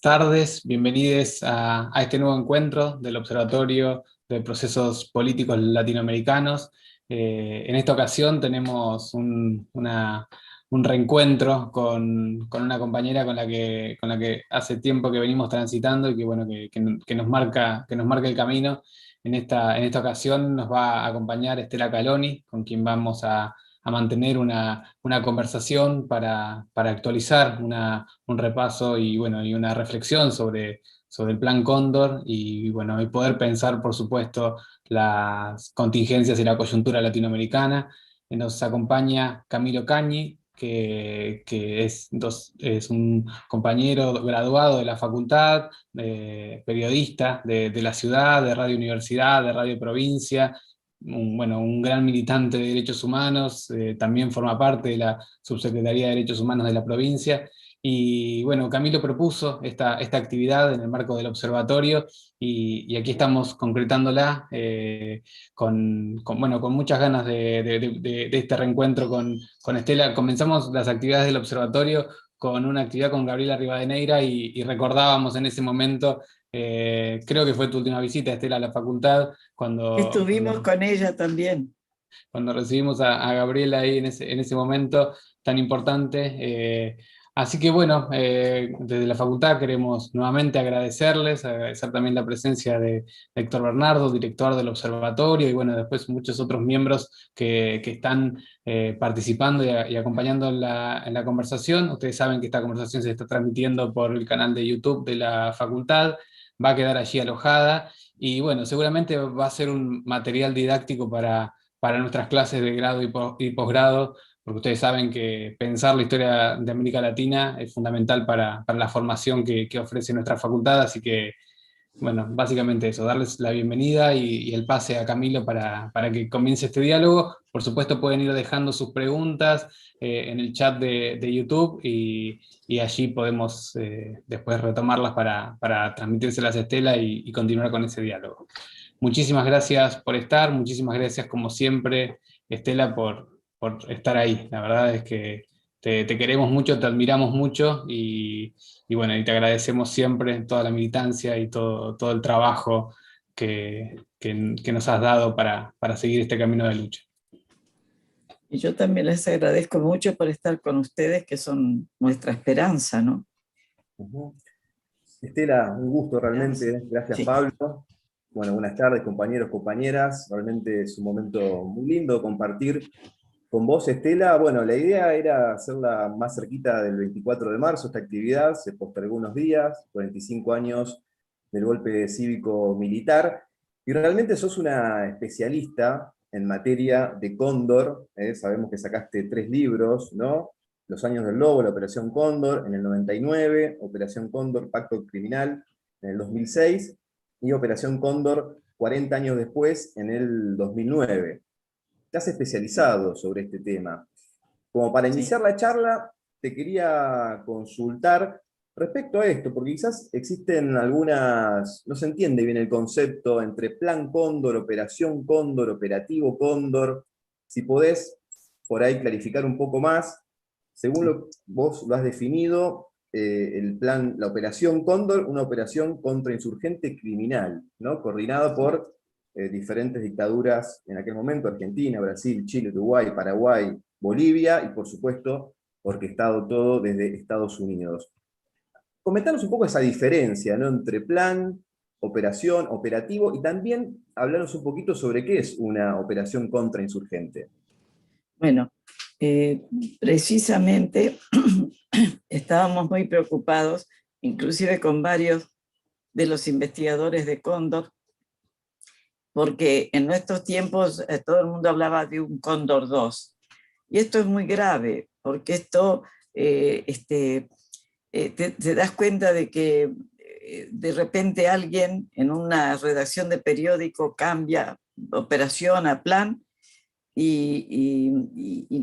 tardes, bienvenidos a este nuevo encuentro del Observatorio de Procesos Políticos Latinoamericanos. En esta ocasión tenemos un reencuentro con una compañera con la que hace tiempo que venimos transitando y que, bueno, que nos marca el camino. En esta ocasión nos va a acompañar Estela Caloni, con quien vamos a mantener una conversación para actualizar un repaso y, bueno, y una reflexión sobre el Plan Cóndor y, bueno, y poder pensar, por supuesto, las contingencias y la coyuntura latinoamericana. Nos acompaña Camilo Cañi, que es un compañero graduado de la facultad, periodista de la ciudad, de Radio Universidad, de Radio Provincia, un gran militante de derechos humanos, también forma parte de la Subsecretaría de Derechos Humanos de la provincia. Y, bueno, Camilo propuso esta actividad en el marco del observatorio y aquí estamos concretándola, con muchas ganas de este reencuentro con Estela. Comenzamos las actividades del observatorio con una actividad con Gabriela Rivadeneira y recordábamos en ese momento, creo que fue tu última visita, Estela, a la facultad, Estuvimos con ella también. cuando recibimos a Gabriela ahí en ese momento tan importante. Así que, bueno, desde la facultad queremos nuevamente agradecer también la presencia de Héctor Bernardo, director del observatorio, y, bueno, después muchos otros miembros que están participando y acompañando en la conversación. Ustedes saben que esta conversación se está transmitiendo por el canal de YouTube de la facultad, va a quedar allí alojada, y, bueno, seguramente va a ser un material didáctico para nuestras clases de grado y posgrado, porque ustedes saben que pensar la historia de América Latina es fundamental para la formación que ofrece nuestra facultad. Así que, bueno, básicamente eso, darles la bienvenida y el pase a Camilo para que comience este diálogo. Por supuesto, pueden ir dejando sus preguntas en el chat de YouTube y allí podemos después retomarlas para transmitírselas a Estela y continuar con ese diálogo. Muchísimas gracias por estar, muchísimas gracias como siempre, Estela, por estar ahí. La verdad es que te queremos mucho, te admiramos mucho y, bueno, y te agradecemos siempre toda la militancia y todo el trabajo que nos has dado para seguir este camino de lucha. Y yo también les agradezco mucho por estar con ustedes, que son nuestra esperanza, ¿no? Estela, un gusto realmente. Gracias, Sí. Pablo. Bueno, buenas tardes, compañeros, compañeras. Realmente es un momento muy lindo compartir con vos, Estela. Bueno, la idea era hacerla más cerquita del 24 de marzo, esta actividad. Se postergó unos días, 45 años del golpe cívico-militar. Y realmente sos una especialista en materia de Cóndor. Sabemos que sacaste 3 libros, ¿no? Los años del lobo, la Operación Cóndor en el 99, Operación Cóndor, Pacto Criminal en el 2006, y Operación Cóndor 40 años después en el 2009. Te has especializado sobre este tema. Como para iniciar la charla, te quería consultar respecto a esto, porque quizás existen algunas, no se entiende bien el concepto entre Plan Cóndor, Operación Cóndor, Operativo Cóndor. Si podés por ahí clarificar un poco más. Según vos lo has definido, el plan, la Operación Cóndor, una operación contrainsurgente criminal, ¿no? Coordinada por diferentes dictaduras en aquel momento: Argentina, Brasil, Chile, Uruguay, Paraguay, Bolivia, y por supuesto orquestado todo desde Estados Unidos. Comentanos un poco esa diferencia, ¿no?, entre plan, operación, operativo, y también hablarnos un poquito sobre qué es una operación contrainsurgente. Bueno, precisamente estábamos muy preocupados, inclusive con varios de los investigadores de Cóndor, porque en nuestros tiempos todo el mundo hablaba de un Cóndor 2. Y esto es muy grave, porque esto te das cuenta de que de repente alguien en una redacción de periódico cambia operación a plan, y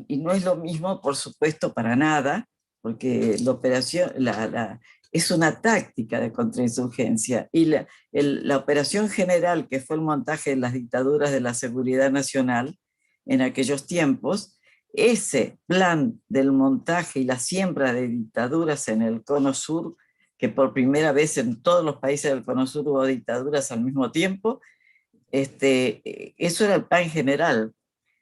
no es lo mismo, por supuesto, para nada, porque la operación es una táctica de contrainsurgencia, y la operación general, que fue el montaje de las dictaduras de la Seguridad Nacional en aquellos tiempos, ese plan del montaje y la siembra de dictaduras en el cono sur que por primera vez en todos los países del Cono Sur hubo dictaduras al mismo tiempo. Eso era el plan general,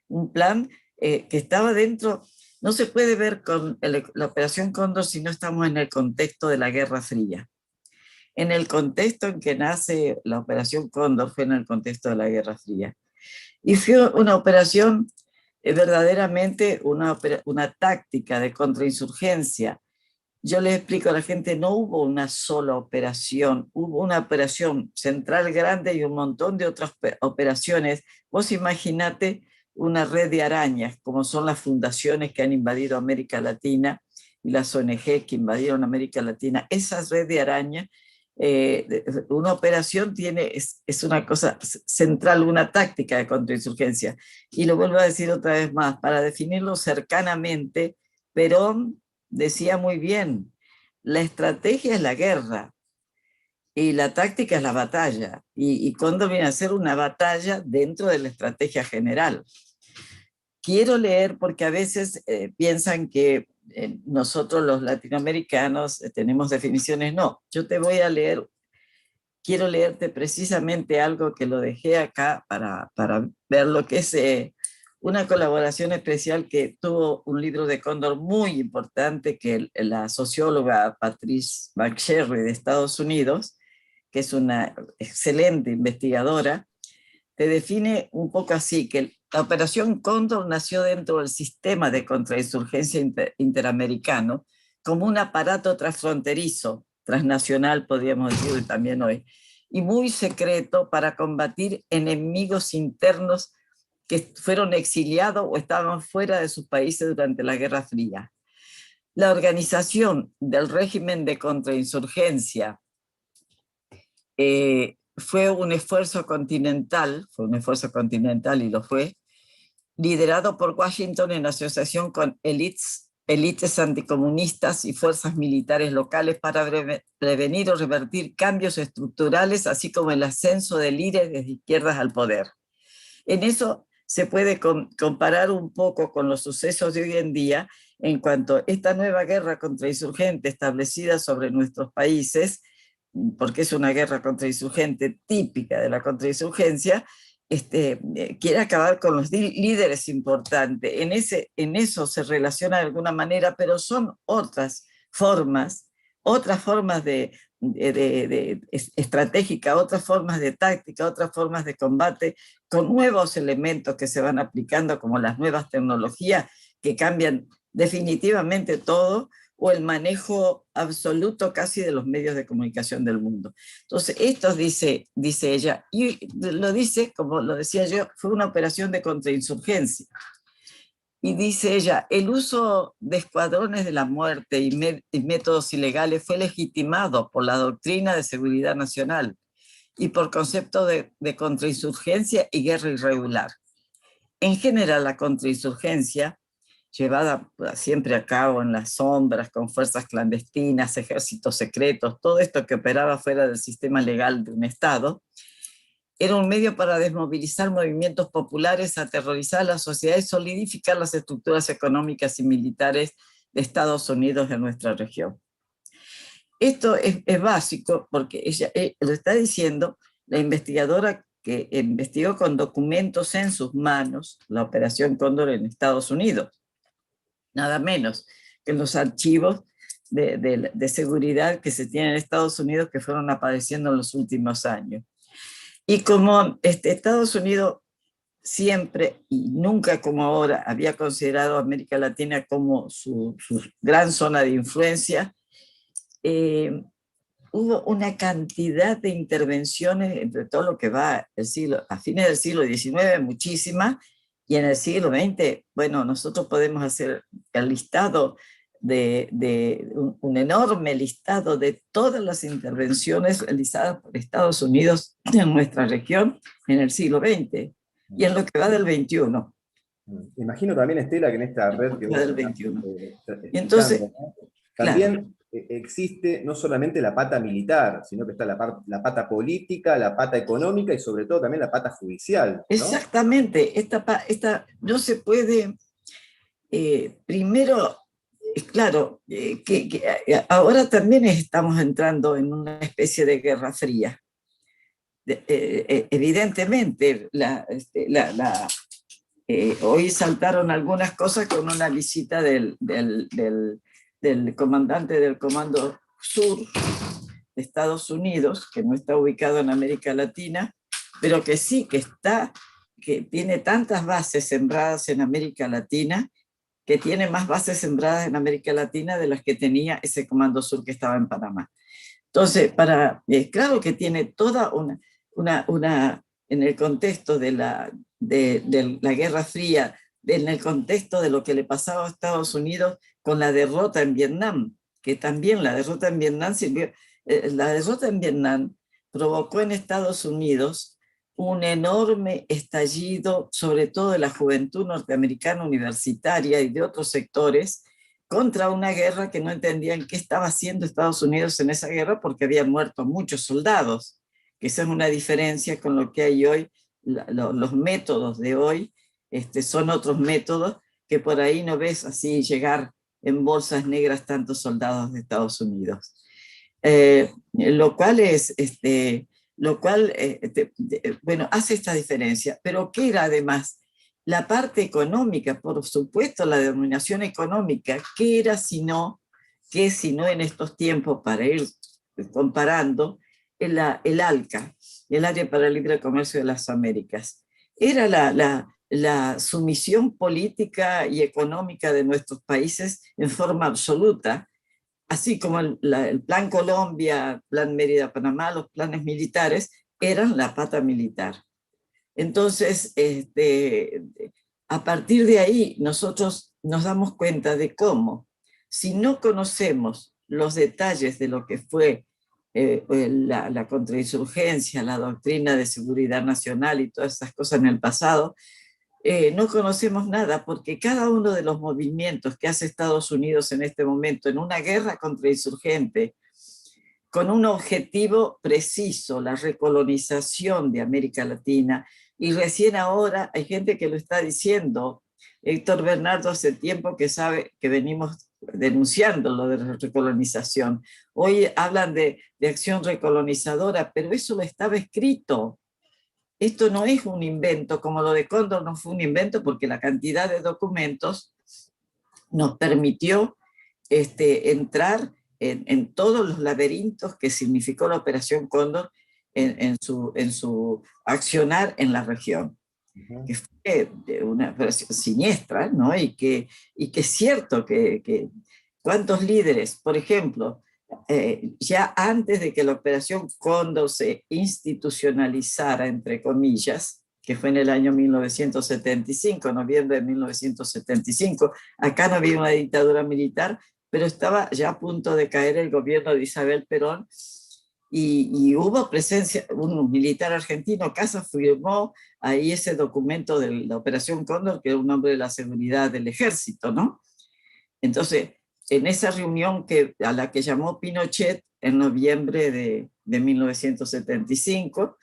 un plan que estaba dentro. No se puede ver con la Operación Cóndor si no estamos en el contexto de la Guerra Fría. En el contexto en que nace la Operación Cóndor fue en el contexto de la Guerra Fría. Y fue una operación verdaderamente una táctica de contrainsurgencia. Yo les explico a la gente, no hubo una sola operación, hubo una operación central grande y un montón de otras operaciones. Vos imaginate una red de arañas, como son las fundaciones que han invadido América Latina y las ONG que invadieron América Latina. Esa red de arañas, una operación es una cosa central, una táctica de contrainsurgencia. Y lo vuelvo a decir otra vez más, para definirlo cercanamente, Perón decía muy bien, la estrategia es la guerra y la táctica es la batalla. Y Cóndor viene a ser una batalla dentro de la estrategia general. Quiero leer porque a veces piensan que nosotros los latinoamericanos tenemos definiciones. No, yo te voy a leer, quiero leerte precisamente algo que lo dejé acá para ver lo que es una colaboración especial que tuvo un libro de Cóndor muy importante que la socióloga Patrice McSherry de Estados Unidos, que es una excelente investigadora, te define un poco así, que la Operación Cóndor nació dentro del sistema de contrainsurgencia interamericano como un aparato transfronterizo, transnacional podríamos decir también hoy, y muy secreto para combatir enemigos internos que fueron exiliados o estaban fuera de sus países durante la Guerra Fría. La organización del régimen de contrainsurgencia fue un esfuerzo continental y lo fue, liderado por Washington en asociación con élites anticomunistas y fuerzas militares locales para prevenir o revertir cambios estructurales, así como el ascenso de líderes de izquierdas al poder. En eso se puede comparar un poco con los sucesos de hoy en día en cuanto a esta nueva guerra contrainsurgente establecida sobre nuestros países, porque es una guerra contrainsurgente típica de la contrainsurgencia, quiere acabar con los líderes importantes. En eso se relaciona de alguna manera, pero son otras formas de estratégica, otras formas de táctica, otras formas de combate, con nuevos elementos que se van aplicando, como las nuevas tecnologías que cambian definitivamente todo, o el manejo absoluto casi de los medios de comunicación del mundo. Entonces, esto dice ella, y lo dice, como lo decía yo, fue una operación de contrainsurgencia. Y dice ella, el uso de escuadrones de la muerte y métodos ilegales fue legitimado por la doctrina de seguridad nacional y por concepto de contrainsurgencia y guerra irregular. En general, la contrainsurgencia, llevada siempre a cabo en las sombras, con fuerzas clandestinas, ejércitos secretos, todo esto que operaba fuera del sistema legal de un Estado, era un medio para desmovilizar movimientos populares, aterrorizar a la sociedad y solidificar las estructuras económicas y militares de Estados Unidos en nuestra región. Esto es básico porque ella lo está diciendo la investigadora que investigó con documentos en sus manos la Operación Cóndor en Estados Unidos, nada menos que los archivos de seguridad que se tienen en Estados Unidos que fueron apareciendo en los últimos años. Y como Estados Unidos siempre y nunca como ahora había considerado a América Latina como su gran zona de influencia, hubo una cantidad de intervenciones entre todo lo que va a fines del siglo XIX, muchísimas, y en el siglo XX, bueno, nosotros podemos hacer el listado un enorme listado de todas las intervenciones realizadas por Estados Unidos en nuestra región en el siglo XX y en lo que va del XXI. Imagino también, Estela, que en esta red que vos del XXI. Y entonces, ¿no? También existe no solamente la pata militar, sino que está la pata política, la pata económica y sobre todo también la pata judicial, ¿no? Exactamente, esta no se puede, primero, Claro, ahora también estamos entrando en una especie de guerra fría. Evidentemente, hoy saltaron algunas cosas con una visita del comandante del Comando Sur de Estados Unidos, que no está ubicado en América Latina, pero que sí, que tiene tantas bases sembradas en América Latina, que tiene más bases sembradas en América Latina de las que tenía ese Comando Sur que estaba en Panamá. Entonces, claro que tiene toda en el contexto de la Guerra Fría, en el contexto de lo que le pasaba a Estados Unidos con la derrota en Vietnam, que también la derrota en Vietnam la derrota en Vietnam provocó en Estados Unidos un enorme estallido, sobre todo de la juventud norteamericana universitaria y de otros sectores, contra una guerra que no entendían qué estaba haciendo Estados Unidos en esa guerra porque habían muerto muchos soldados, que esa es una diferencia con lo que hay hoy. Los métodos de hoy son otros métodos que por ahí no ves así llegar en bolsas negras tantos soldados de Estados Unidos. Lo cual bueno, hace esta diferencia. Pero ¿qué era además? La parte económica, por supuesto, la denominación económica, ¿qué era sino en estos tiempos, para ir comparando, el ALCA, el Área para el Libre Comercio de las Américas? Era la sumisión política y económica de nuestros países en forma absoluta, así como el Plan Colombia, Plan Mérida-Panamá, los planes militares, eran la pata militar. Entonces, a partir de ahí, nosotros nos damos cuenta de cómo, si no conocemos los detalles de lo que fue la contrainsurgencia, la doctrina de seguridad nacional y todas esas cosas en el pasado, no conocemos nada, porque cada uno de los movimientos que hace Estados Unidos en este momento en una guerra contra insurgente, con un objetivo preciso, la recolonización de América Latina, y recién ahora hay gente que lo está diciendo. Héctor Bernardo hace tiempo que sabe que venimos denunciando lo de la recolonización. Hoy hablan de acción recolonizadora, pero eso lo estaba escrito. Esto no es un invento, como lo de Cóndor no fue un invento, porque la cantidad de documentos nos permitió entrar en todos los laberintos que significó la Operación Cóndor en su accionar en la región. Que fue una operación siniestra, ¿no? Y que es cierto que cuántos líderes, por ejemplo, ya antes de que la Operación Cóndor se institucionalizara, entre comillas, que fue en el año 1975, noviembre de 1975, acá no había una dictadura militar, pero estaba ya a punto de caer el gobierno de Isabel Perón, y hubo presencia, un militar argentino, Casas, firmó ahí ese documento de la Operación Cóndor, que era un hombre de la seguridad del ejército, ¿no? Entonces, en esa reunión a la que llamó Pinochet en noviembre de 1975,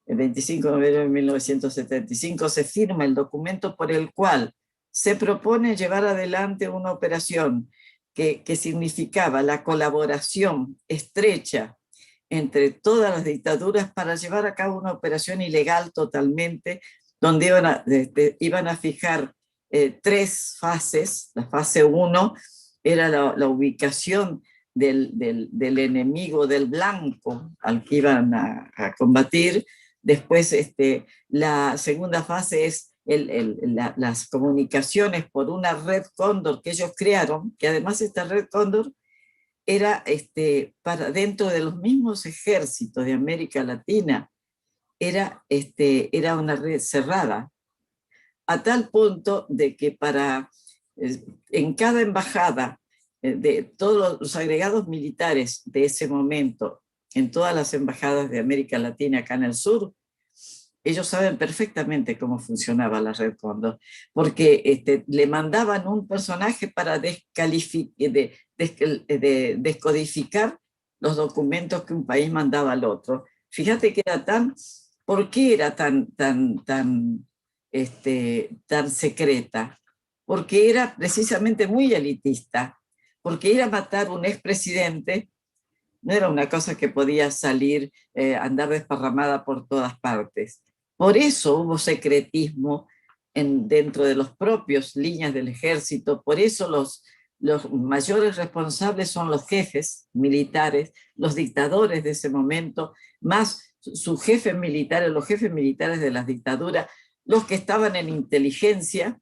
el 25 de noviembre de 1975, se firma el documento por el cual se propone llevar adelante una operación que significaba la colaboración estrecha entre todas las dictaduras para llevar a cabo una operación ilegal totalmente, donde iban a fijar 3 fases. La fase 1 era la ubicación del enemigo, del blanco al que iban a combatir. Después la segunda fase es las comunicaciones por una red Cóndor que ellos crearon, que además esta red Cóndor era para dentro de los mismos ejércitos de América Latina, era una red cerrada, a tal punto de que en cada embajada de todos los agregados militares de ese momento, en todas las embajadas de América Latina acá en el sur, ellos saben perfectamente cómo funcionaba la red Cóndor, porque le mandaban un personaje para descodificar los documentos que un país mandaba al otro. Fíjate que ¿por qué era tan secreta? Porque era precisamente muy elitista. porque ir a matar a un expresidente no era una cosa que podía salir, andar desparramada por todas partes. Por eso hubo secretismo dentro de los propios líneas del ejército, por eso los mayores responsables son los jefes militares, los dictadores de ese momento, más sus jefes militares, los jefes militares de las dictaduras, los que estaban en inteligencia,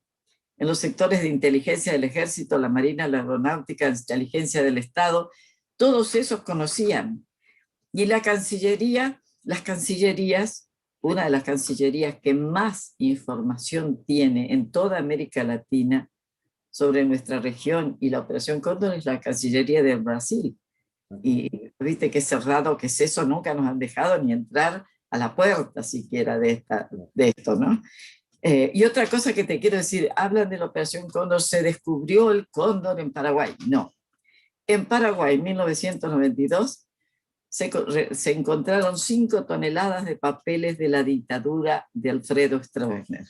en los sectores de inteligencia del ejército, la marina, la aeronáutica, la inteligencia del Estado, todos esos conocían. Y la Cancillería, las cancillerías, una de las cancillerías que más información tiene en toda América Latina sobre nuestra región y la Operación Cóndor es la Cancillería de Brasil. Y viste qué cerrado que es eso, nunca nos han dejado ni entrar a la puerta siquiera de esto, ¿no? Y otra cosa que te quiero decir, hablan de la Operación Cóndor, se descubrió el cóndor en Paraguay. No. En Paraguay, en 1992, se encontraron 5 toneladas de papeles de la dictadura de Alfredo Stroessner,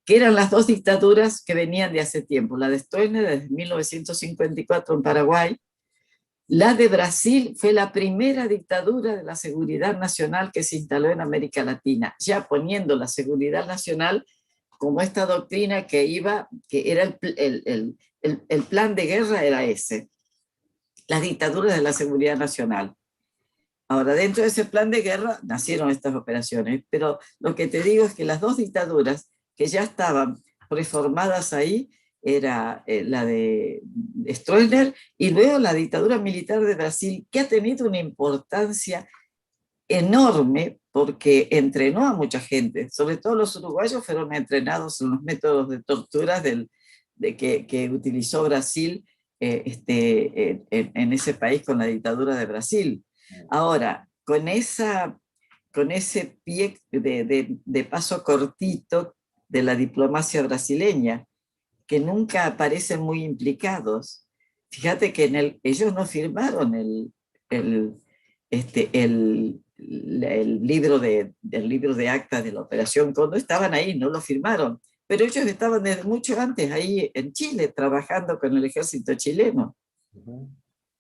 que eran las 2 dictaduras que venían de hace tiempo. La de Stroessner desde 1954 en Paraguay. La de Brasil fue la primera dictadura de la seguridad nacional que se instaló en América Latina, ya poniendo la seguridad nacional como esta doctrina que era el plan de guerra era ese, las dictaduras de la seguridad nacional. Ahora, dentro de ese plan de guerra nacieron estas operaciones, pero lo que te digo es que las 2 dictaduras que ya estaban preformadas ahí, era la de Stroessner y luego la dictadura militar de Brasil, que ha tenido una importancia enorme porque entrenó a mucha gente, sobre todo los uruguayos fueron entrenados en los métodos de tortura que utilizó Brasil en ese país con la dictadura de Brasil. Ahora, con ese pie de paso cortito de la diplomacia brasileña, que nunca aparecen muy implicados. Fíjate que ellos no firmaron el libro de actas de la Operación Cóndor, estaban ahí, no lo firmaron, pero ellos estaban desde mucho antes ahí en Chile, trabajando con el ejército chileno.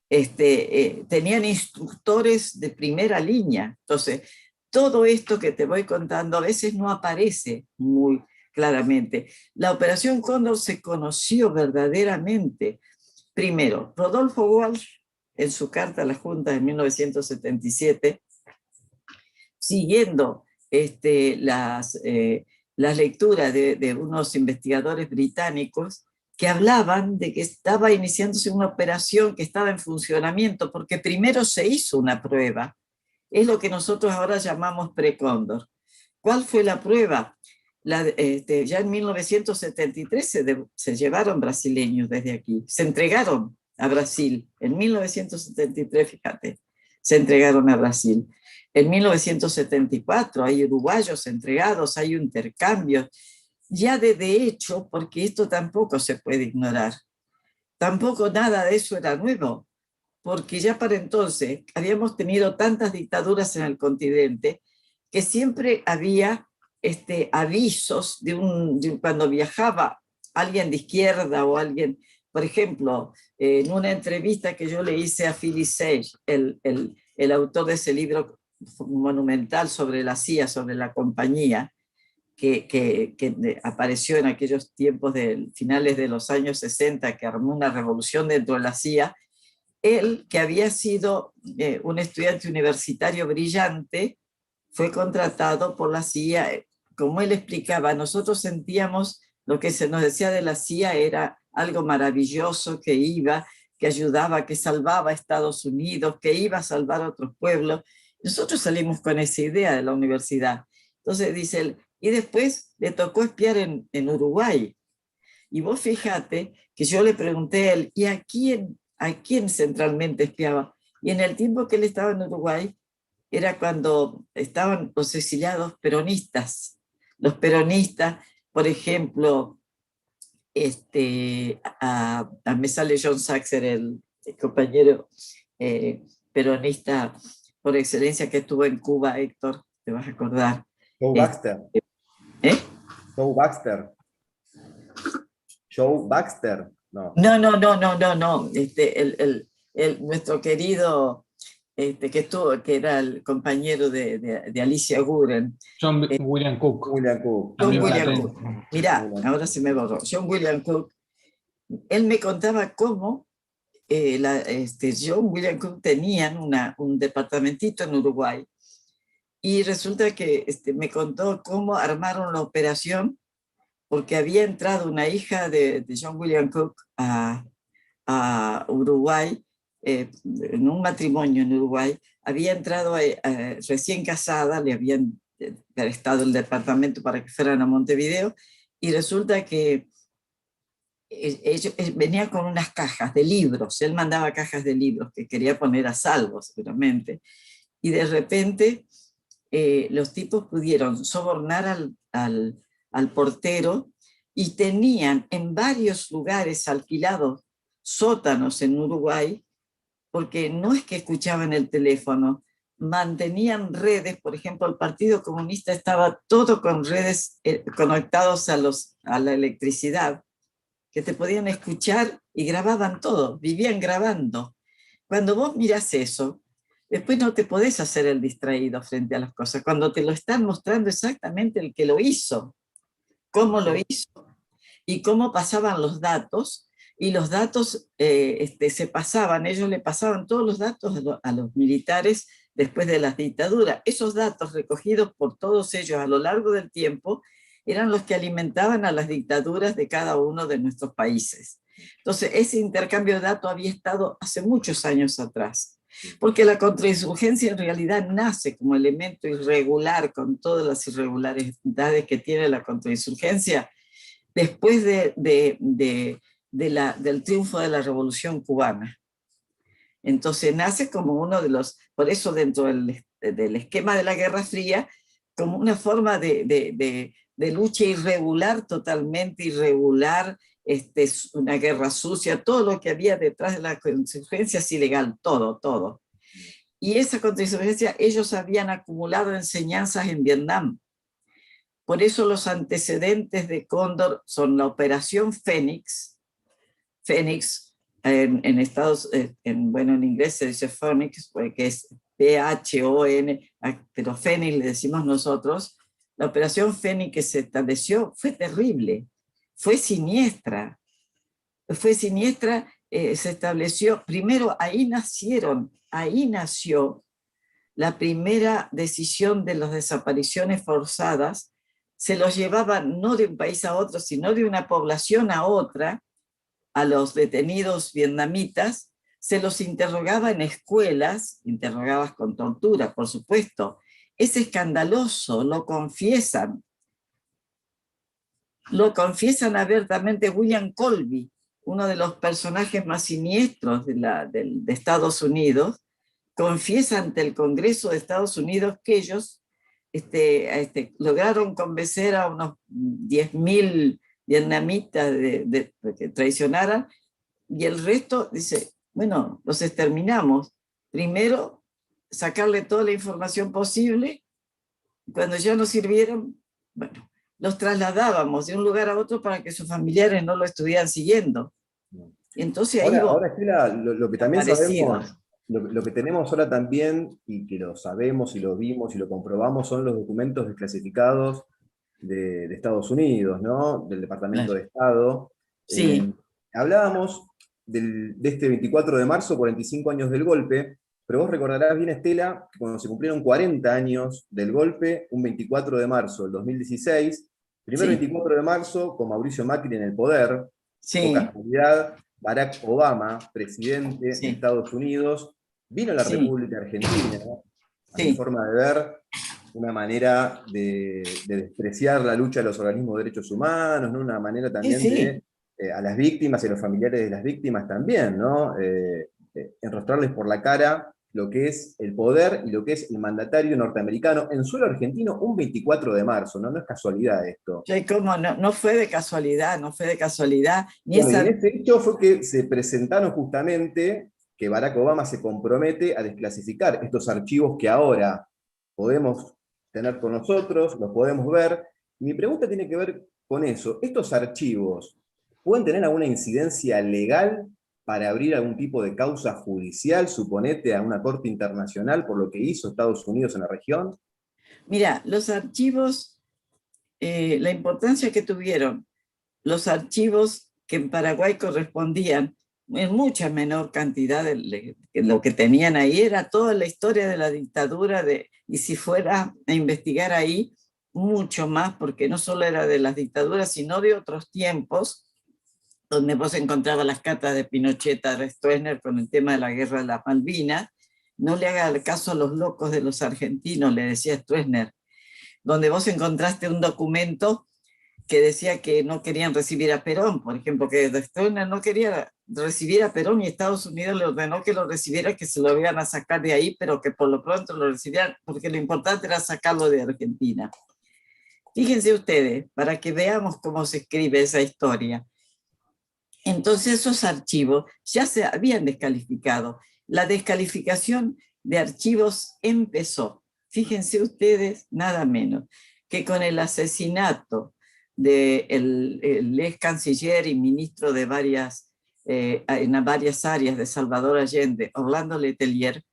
Tenían instructores de primera línea. Entonces, todo esto que te voy contando a veces no aparece muy claramente. La Operación Cóndor se conoció verdaderamente. Primero, Rodolfo Walsh, en su carta a la Junta de 1977, siguiendo las lecturas de unos investigadores británicos que hablaban de que estaba iniciándose una operación que estaba en funcionamiento, porque primero se hizo una prueba. Es lo que nosotros ahora llamamos pre-Cóndor. ¿Cuál fue la prueba? Ya en 1973 se llevaron brasileños desde aquí, se entregaron a Brasil, en 1973, fíjate, se entregaron a Brasil. En 1974 hay uruguayos entregados, hay un intercambio, ya de hecho, porque esto tampoco se puede ignorar, tampoco nada de eso era nuevo, porque ya para entonces habíamos tenido tantas dictaduras en el continente que siempre había avisos cuando viajaba alguien de izquierda o alguien, por ejemplo, en una entrevista que yo le hice a Philip Sage, el autor de ese libro monumental sobre la CIA, sobre la compañía, que apareció en aquellos tiempos de finales de los años 60, que armó una revolución dentro de la CIA, él, que había sido un estudiante universitario brillante, fue contratado por la CIA. Como él explicaba, nosotros sentíamos lo que se nos decía de la CIA era algo maravilloso, que ayudaba, que salvaba a Estados Unidos, que iba a salvar a otros pueblos. Nosotros salimos con esa idea de la universidad. Entonces dice él, y después le tocó espiar en Uruguay. Y vos fíjate que yo le pregunté a él, ¿y a quién centralmente espiaba? Y en el tiempo que él estaba en Uruguay, era cuando estaban los exiliados peronistas. Los peronistas, por ejemplo, me sale John Saxer, el compañero peronista por excelencia que estuvo en Cuba, Héctor, te vas a acordar. Joe Baxter. ¿Eh? Joe Baxter. Joe Baxter. No. No, no, no, no, no, no. Nuestro querido, que era el compañero de Alicia Guren, John William Cook, William Cook, John también ahí va. William Cook. platense. Mirá, William ahora se me borró. John William Cook, él me contaba cómo John William Cook tenían un departamentito en Uruguay, y resulta que me contó cómo armaron la operación, porque había entrado una hija de John William Cook a Uruguay, en un matrimonio en Uruguay, había entrado recién casada, le habían prestado el departamento para que fueran a Montevideo, y resulta que venía con unas cajas de libros, él mandaba cajas de libros que quería poner a salvo seguramente, y de repente los tipos pudieron sobornar al portero, y tenían en varios lugares alquilados sótanos en Uruguay, porque no es que escuchaban el teléfono, mantenían redes. Por ejemplo, el Partido Comunista estaba todo con redes conectados a la electricidad, que te podían escuchar y grababan todo, vivían grabando. Cuando vos mirás eso, después no te podés hacer el distraído frente a las cosas, cuando te lo están mostrando exactamente el que lo hizo, cómo lo hizo y cómo pasaban los datos, y los datos se pasaban, ellos le pasaban todos los datos a los militares después de las dictaduras. Esos datos recogidos por todos ellos a lo largo del tiempo eran los que alimentaban a las dictaduras de cada uno de nuestros países. Entonces, ese intercambio de datos había estado hace muchos años atrás, porque la contrainsurgencia en realidad nace como elemento irregular, con todas las irregularidades que tiene la contrainsurgencia, después del triunfo de la Revolución Cubana. Entonces nace como uno de los, por eso dentro del esquema de la Guerra Fría, como una forma de lucha irregular, totalmente irregular, una guerra sucia, todo lo que había detrás de la contrainsurgencia es ilegal, todo, todo. Y esa contrainsurgencia ellos habían acumulado enseñanzas en Vietnam. Por eso los antecedentes de Cóndor son la Operación Fénix, en en inglés se dice Phoenix, que es P-H-O-N, pero Fénix le decimos nosotros. La Operación Fénix que se estableció fue terrible, fue siniestra, se estableció, primero ahí nació la primera decisión de las desapariciones forzadas. Se los llevaban no de un país a otro, sino de una población a otra, a los detenidos vietnamitas, se los interrogaba en escuelas, interrogadas con tortura, por supuesto. Es escandaloso, lo confiesan abiertamente. William Colby, uno de los personajes más siniestros de Estados Unidos, confiesa ante el Congreso de Estados Unidos que ellos lograron convencer a unos 10.000 vietnamitas de que traicionaran, y el resto dice, bueno, los exterminamos. Primero, sacarle toda la información posible, cuando ya no sirvieron, bueno, los trasladábamos de un lugar a otro para que sus familiares no lo estuvieran siguiendo. Entonces ahí ahora Estela, lo que también aparecido. sabemos, lo que tenemos ahora también, y que lo sabemos y lo vimos y lo comprobamos, son los documentos desclasificados de Estados Unidos, ¿no? Del Departamento de Estado. Sí. Hablábamos de este 24 de marzo, 45 años del golpe, pero vos recordarás bien, Estela, que cuando se cumplieron 40 años del golpe, un 24 de marzo del 2016, primer 24 de marzo, con Mauricio Macri en el poder, por casualidad, Barack Obama, presidente de Estados Unidos, vino a la República Argentina, ¿no? A mi forma de ver, una manera de despreciar la lucha de los organismos de derechos humanos, ¿no? Una manera también de a las víctimas y a los familiares de las víctimas también, ¿no? Enrostrarles por la cara lo que es el poder y lo que es el mandatario norteamericano en suelo argentino un 24 de marzo, ¿no? No es casualidad esto. ¿Cómo? No fue de casualidad, no fue de casualidad. Bueno, y en este hecho fue que se presentaron justamente que Barack Obama se compromete a desclasificar estos archivos que ahora podemos tener con nosotros, los podemos ver. Y mi pregunta tiene que ver con eso. Estos archivos, ¿pueden tener alguna incidencia legal para abrir algún tipo de causa judicial, suponete a una corte internacional por lo que hizo Estados Unidos en la región? Mira, los archivos, la importancia que tuvieron los archivos que en Paraguay correspondían en mucha menor cantidad de lo que tenían ahí, era toda la historia de la dictadura, y si fuera a investigar ahí, mucho más, porque no solo era de las dictaduras, sino de otros tiempos, donde vos encontrabas las cartas de Pinochet a Stroessner con el tema de la guerra de las Malvinas. No le haga caso a los locos de los argentinos, le decía Stroessner, donde vos encontraste un documento que decía que no querían recibir a Perón, por ejemplo, que Stroessner no quería recibir a Perón y Estados Unidos le ordenó que lo recibiera, que se lo iban a sacar de ahí, pero que por lo pronto lo recibieran, porque lo importante era sacarlo de Argentina. Fíjense ustedes, para que veamos cómo se escribe esa historia. Entonces esos archivos ya se habían descalificado. La descalificación de archivos empezó, fíjense ustedes, nada menos que con el asesinato del ex canciller y ministro de en varias áreas de Salvador Allende, Orlando Letelier,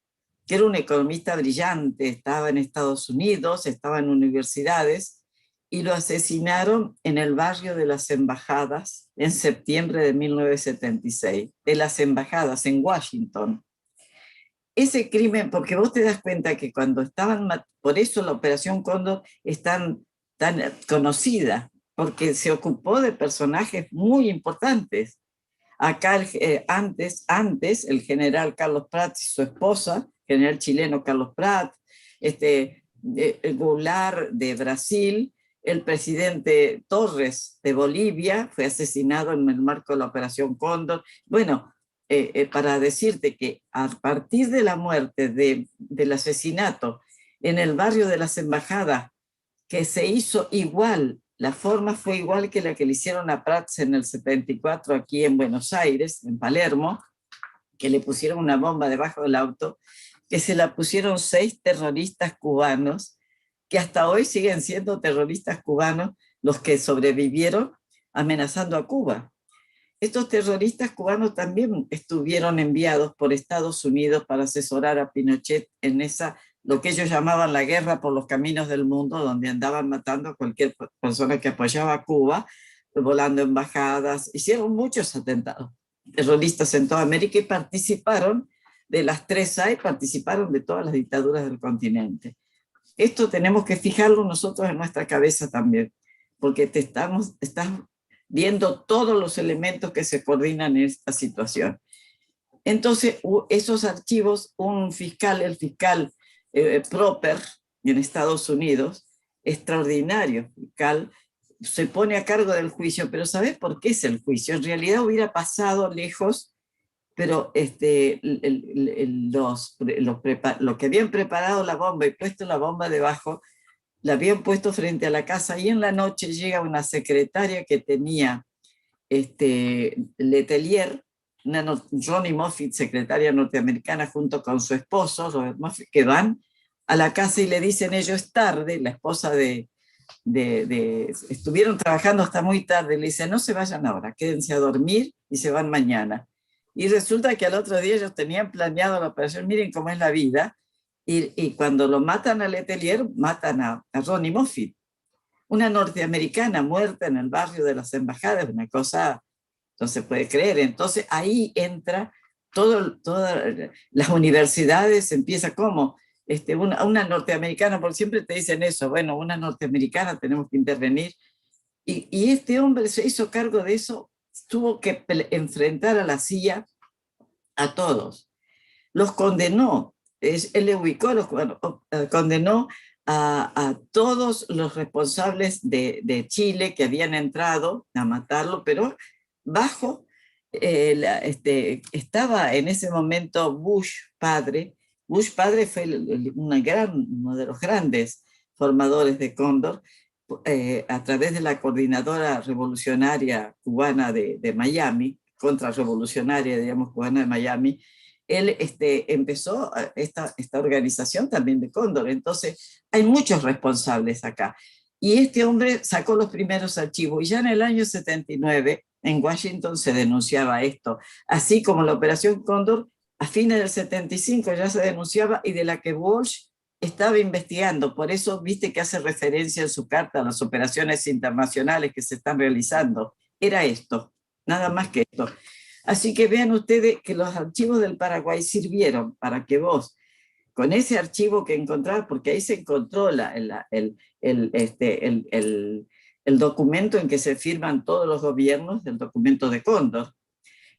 que era un economista brillante, estaba en Estados Unidos, estaba en universidades, y lo asesinaron en el barrio de las Embajadas en septiembre de 1976, de las Embajadas en Washington. Ese crimen, porque vos te das cuenta que cuando estaban, por eso la Operación Cóndor es tan conocida, porque se ocupó de personajes muy importantes. Acá antes el general Carlos Prat y su esposa, general chileno Carlos Prat, Goulart de Brasil, el presidente Torres de Bolivia fue asesinado en el marco de la Operación Cóndor. Bueno, para decirte que a partir de la muerte del asesinato en el barrio de las Embajadas, que se hizo igual, la forma fue igual que la que le hicieron a Prats en el 74 aquí en Buenos Aires, en Palermo, que le pusieron una bomba debajo del auto, que se la pusieron 6 terroristas cubanos, que hasta hoy siguen siendo terroristas cubanos los que sobrevivieron amenazando a Cuba. Estos terroristas cubanos también estuvieron enviados por Estados Unidos para asesorar a Pinochet en lo que ellos llamaban la guerra por los caminos del mundo, donde andaban matando a cualquier persona que apoyaba a Cuba, volando embajadas. Hicieron muchos atentados terroristas en toda América y participaron de las 3 AI, participaron de todas las dictaduras del continente. Esto tenemos que fijarlo nosotros en nuestra cabeza también, porque estás viendo todos los elementos que se coordinan en esta situación. Entonces, esos archivos, el fiscal Proper en Estados Unidos, extraordinario fiscal, se pone a cargo del juicio, pero ¿sabes por qué es el juicio? En realidad hubiera pasado lejos, pero los que habían preparado la bomba y puesto la bomba debajo, la habían puesto frente a la casa, y en la noche llega una secretaria que tenía Letelier, Ronnie Moffitt, secretaria norteamericana, junto con su esposo, Robert Moffitt, que van a la casa y le dicen, ellos es tarde, la esposa estuvieron trabajando hasta muy tarde, le dice, no se vayan ahora, quédense a dormir y se van mañana. Y resulta que al otro día ellos tenían planeado la operación, miren cómo es la vida, y cuando lo matan a Letelier, matan a Ronnie Moffitt, una norteamericana muerta en el barrio de las Embajadas, una cosa no se puede creer. Entonces ahí entra todas las universidades, empieza como una norteamericana, porque siempre te dicen eso, bueno, una norteamericana, tenemos que intervenir. Y este hombre se hizo cargo de eso, tuvo que enfrentar a la CIA a todos. Los condenó, él le ubicó, condenó a todos los responsables de Chile que habían entrado a matarlo, pero bajo, estaba en ese momento Bush padre. Bush padre fue uno de los grandes formadores de Cóndor, a través de la Coordinadora Revolucionaria Cubana de Miami, contrarrevolucionaria, digamos, cubana de Miami. Él empezó esta organización también de Cóndor. Entonces hay muchos responsables acá. Y este hombre sacó los primeros archivos, y ya en el año 79, en Washington se denunciaba esto, así como la Operación Cóndor a fines del 75 ya se denunciaba y de la que Walsh estaba investigando. Por eso viste que hace referencia en su carta a las operaciones internacionales que se están realizando. Era esto, nada más que esto. Así que vean ustedes que los archivos del Paraguay sirvieron para que vos, con ese archivo que encontrabas, porque ahí se encontró el documento en que se firman todos los gobiernos, el documento de Cóndor.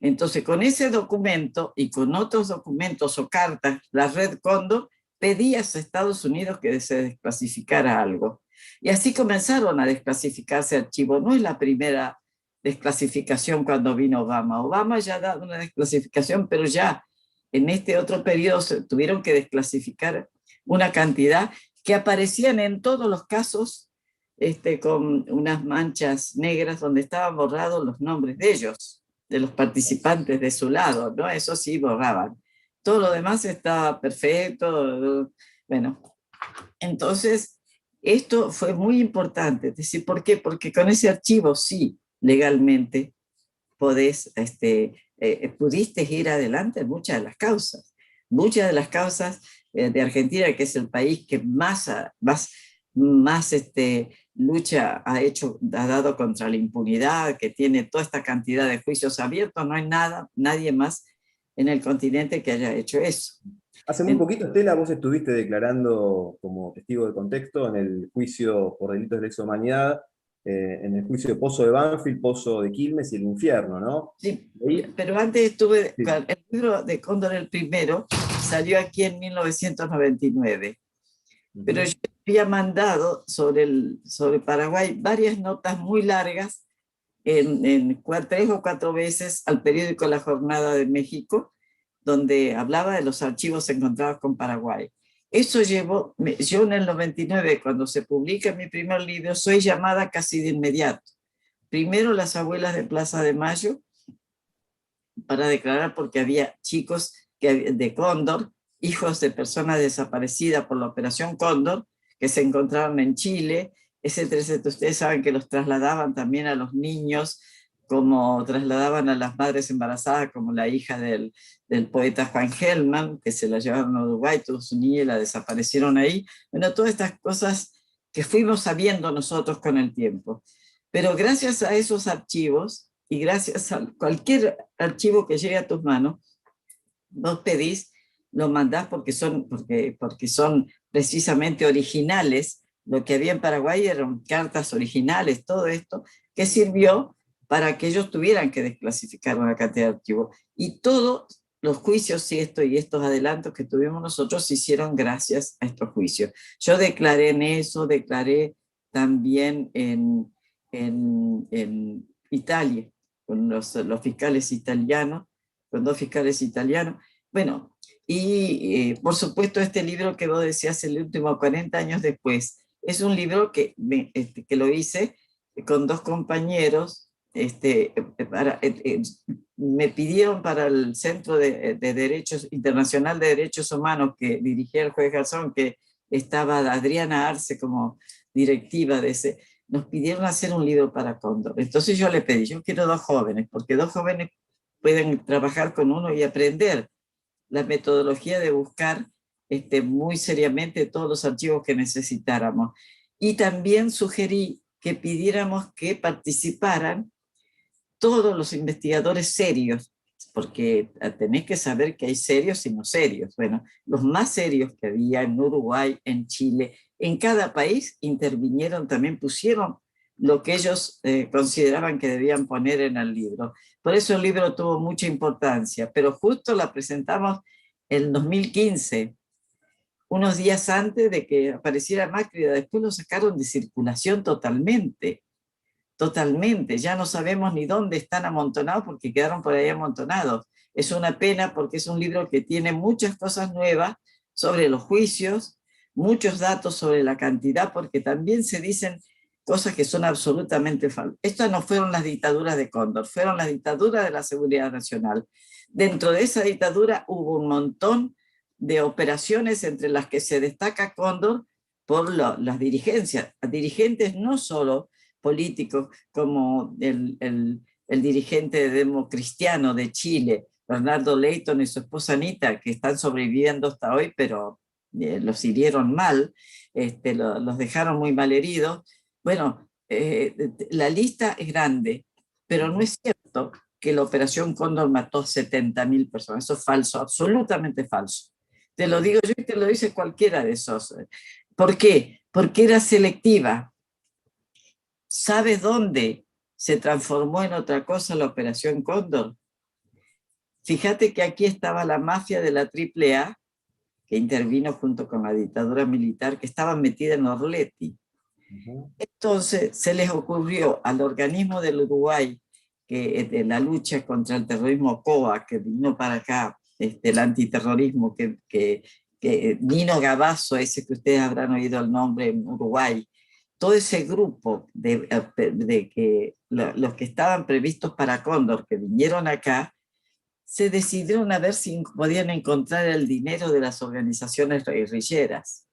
Entonces, con ese documento y con otros documentos o cartas, la red Cóndor pedía a Estados Unidos que se desclasificara algo. Y así comenzaron a desclasificarse archivos. No es la primera desclasificación cuando vino Obama. Obama ya ha dado una desclasificación, pero ya en este otro periodo se tuvieron que desclasificar una cantidad que aparecían en todos los casos con unas manchas negras donde estaban borrados los nombres de ellos, de los participantes de su lado, ¿no? Eso sí borraban. Todo lo demás estaba perfecto. Bueno, entonces esto fue muy importante. Es decir, ¿por qué? Porque con ese archivo sí, legalmente, pudiste ir adelante en muchas de las causas. Muchas de las causas de Argentina, que es el país que más lucha ha dado contra la impunidad, que tiene toda esta cantidad de juicios abiertos, no hay nadie más en el continente que haya hecho eso. Hace muy poquito, Estela, vos estuviste declarando como testigo de contexto en el juicio por delitos de lesa humanidad, en el juicio de Pozo de Banfield, Pozo de Quilmes y el infierno, ¿no? Sí, Ahí, pero antes estuve, sí. el libro de Cóndor el primero salió aquí en 1999, pero yo había mandado sobre Paraguay varias notas muy largas, en 3 o 4 veces al periódico La Jornada de México, donde hablaba de los archivos encontrados con Paraguay. Eso llevó, yo en el 99, cuando se publica mi primer libro, soy llamada casi de inmediato. Primero las abuelas de Plaza de Mayo, para declarar porque había chicos de Cóndor, hijos de personas desaparecidas por la Operación Cóndor, que se encontraban en Chile, etcétera, etcétera. Ustedes saben que los trasladaban también a los niños, como trasladaban a las madres embarazadas, como la hija del poeta Juan Gelman, que se la llevaron a Uruguay, todos su niña y la desaparecieron ahí. Bueno, todas estas cosas que fuimos sabiendo nosotros con el tiempo. Pero gracias a esos archivos, y gracias a cualquier archivo que llegue a tus manos, vos pedís, lo mandás porque son precisamente originales. Lo que había en Paraguay eran cartas originales, todo esto, que sirvió para que ellos tuvieran que desclasificar una cantidad de archivos. Y todos los juicios y estos adelantos que tuvimos nosotros se hicieron gracias a estos juicios. Yo declaré en eso, declaré también en Italia, con los fiscales italianos, con 2 fiscales italianos. Bueno, y por supuesto este libro que vos decías, el último 40 años después, es un libro que lo hice con 2 compañeros. Me pidieron para el Centro de Derechos Internacional de Derechos Humanos que dirigía el juez Garzón, que estaba Adriana Arce como directiva de ese. Nos pidieron hacer un libro para Cóndor. Entonces yo le pedí, yo quiero 2 jóvenes, porque 2 jóvenes pueden trabajar con uno y aprender la metodología de buscar muy seriamente todos los archivos que necesitáramos. Y también sugerí que pidiéramos que participaran todos los investigadores serios, porque tenés que saber que hay serios y no serios. Bueno, los más serios que había en Uruguay, en Chile, en cada país intervinieron también, pusieron lo que ellos consideraban que debían poner en el libro. Por eso el libro tuvo mucha importancia, pero justo la presentamos en 2015, unos días antes de que apareciera Macri, después lo sacaron de circulación totalmente. Totalmente, ya no sabemos ni dónde están amontonados porque quedaron por ahí amontonados. Es una pena porque es un libro que tiene muchas cosas nuevas sobre los juicios, muchos datos sobre la cantidad, porque también se dicen cosas que son absolutamente falsas. Estas no fueron las dictaduras de Cóndor, fueron las dictaduras de la seguridad nacional. Dentro de esa dictadura hubo un montón de operaciones entre las que se destaca Cóndor por las dirigencias, dirigentes no solo políticos como el el dirigente democristiano de Chile, Bernardo Leighton, y su esposa Anita, que están sobreviviendo hasta hoy, pero los hirieron mal, los dejaron muy mal heridos. Bueno, la lista es grande, pero no es cierto que la Operación Cóndor mató 70.000 personas. Eso es falso, absolutamente falso. Te lo digo yo y te lo dice cualquiera de esos. ¿Por qué? Porque era selectiva. ¿Sabes dónde se transformó en otra cosa la Operación Cóndor? Fíjate que aquí estaba la mafia de la AAA, que intervino junto con la dictadura militar, que estaba metida en Orleti. Entonces se les ocurrió al organismo del Uruguay, de la lucha contra el terrorismo COA, que vino para acá, el antiterrorismo, que Nino Gavazo, ese que ustedes habrán oído el nombre en Uruguay, todo ese grupo de que los que estaban previstos para Cóndor, que vinieron acá, se decidieron a ver si podían encontrar el dinero de las organizaciones guerrilleras.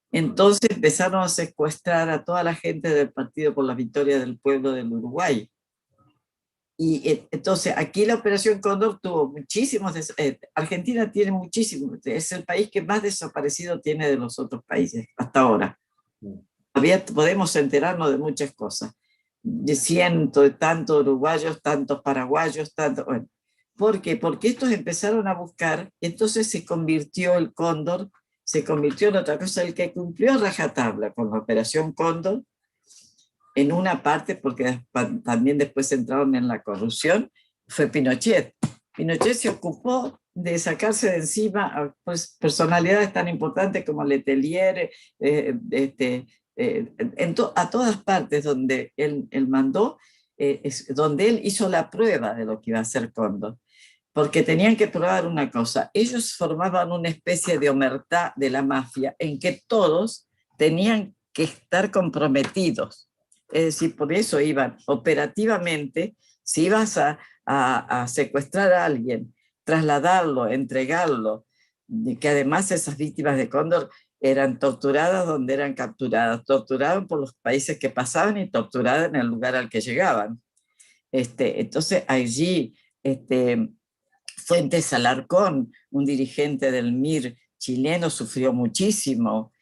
Entonces empezaron a secuestrar a toda la gente del Partido por la Victoria del Pueblo del Uruguay. Y entonces aquí la Operación Cóndor tuvo muchísimos, Argentina tiene muchísimos, es el país que más desaparecido tiene de los otros países hasta ahora. Todavía podemos enterarnos de muchas cosas, de cientos, de tantos uruguayos, tantos paraguayos, tantos, bueno. ¿Por qué? Porque estos empezaron a buscar, entonces se convirtió el Cóndor, se convirtió en otra cosa. El que cumplió rajatabla con la Operación Cóndor, en una parte, porque también después entraron en la corrupción, fue Pinochet. Pinochet se ocupó de sacarse de encima a personalidades tan importantes como Letelier, a todas partes donde él mandó, donde él hizo la prueba de lo que iba a hacer Cóndor. Porque tenían que probar una cosa, ellos formaban una especie de omertá de la mafia en que todos tenían que estar comprometidos. Es decir, por eso iban operativamente, si ibas a secuestrar a alguien, trasladarlo, entregarlo, que además esas víctimas de Cóndor eran torturadas donde eran capturadas, torturadas por los países que pasaban y torturadas en el lugar al que llegaban. Entonces allí Fuentes Alarcón, un dirigente del MIR chileno, sufrió muchísimo.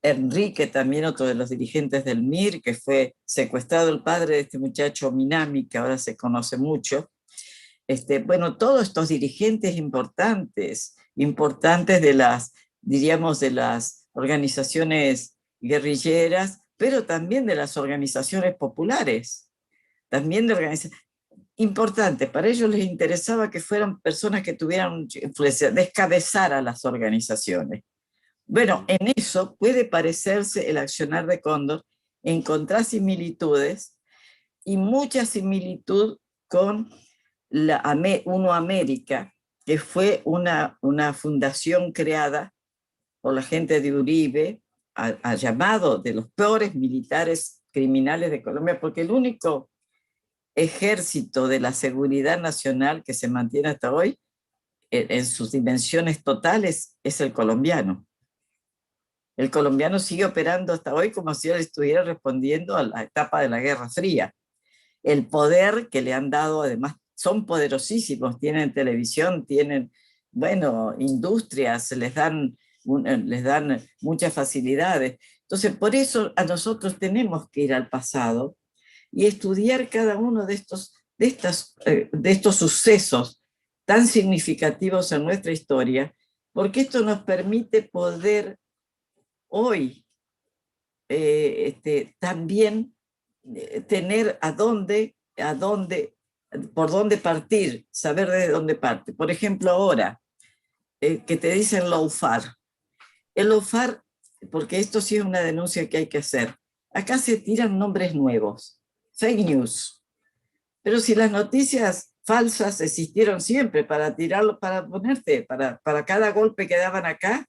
Enrique, también otro de los dirigentes del MIR, que fue secuestrado, el padre de este muchacho Minami, que ahora se conoce mucho. Bueno, todos estos dirigentes importantes de las, diríamos, de las organizaciones guerrilleras, pero también de las organizaciones populares, también de organizaciones importantes. Para ellos les interesaba que fueran personas que tuvieran influencia, descabezar a las organizaciones. Bueno, en eso puede parecerse el accionar de Cóndor, encontrar similitudes y mucha similitud con la UNO América, que fue una fundación creada por la gente de Uribe, a llamado de los peores militares criminales de Colombia, porque el único ejército de la seguridad nacional que se mantiene hasta hoy, en sus dimensiones totales, es el colombiano. El colombiano sigue operando hasta hoy como si él estuviera respondiendo a la etapa de la Guerra Fría. El poder que le han dado, además, son poderosísimos, tienen televisión, tienen, bueno, industrias, les dan muchas facilidades. Entonces, por eso a nosotros tenemos que ir al pasado y estudiar cada uno de estos sucesos tan significativos en nuestra historia, porque esto nos permite poder hoy también tener por dónde partir, saber desde dónde parte. Por ejemplo, ahora que te dicen lawfare. El lawfare, porque esto sí es una denuncia que hay que hacer, acá se tiran nombres nuevos, fake news. Pero si las noticias falsas existieron siempre para tirarlo, para ponerte, para cada golpe que daban acá,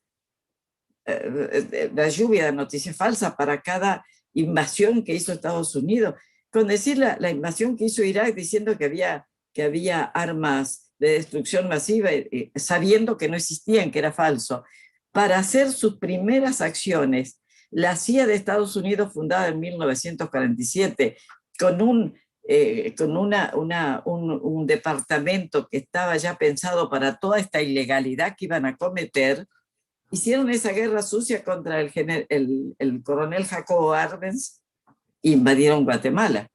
la lluvia de noticias falsas, para cada invasión que hizo Estados Unidos, con decir la invasión que hizo Irak diciendo que había armas de destrucción masiva, sabiendo que no existían, que era falso, para hacer sus primeras acciones. La CIA de Estados Unidos, fundada en 1947, con un con un departamento que estaba ya pensado para toda esta ilegalidad que iban a cometer, hicieron esa guerra sucia contra el coronel Jacobo Arbenz e invadieron Guatemala.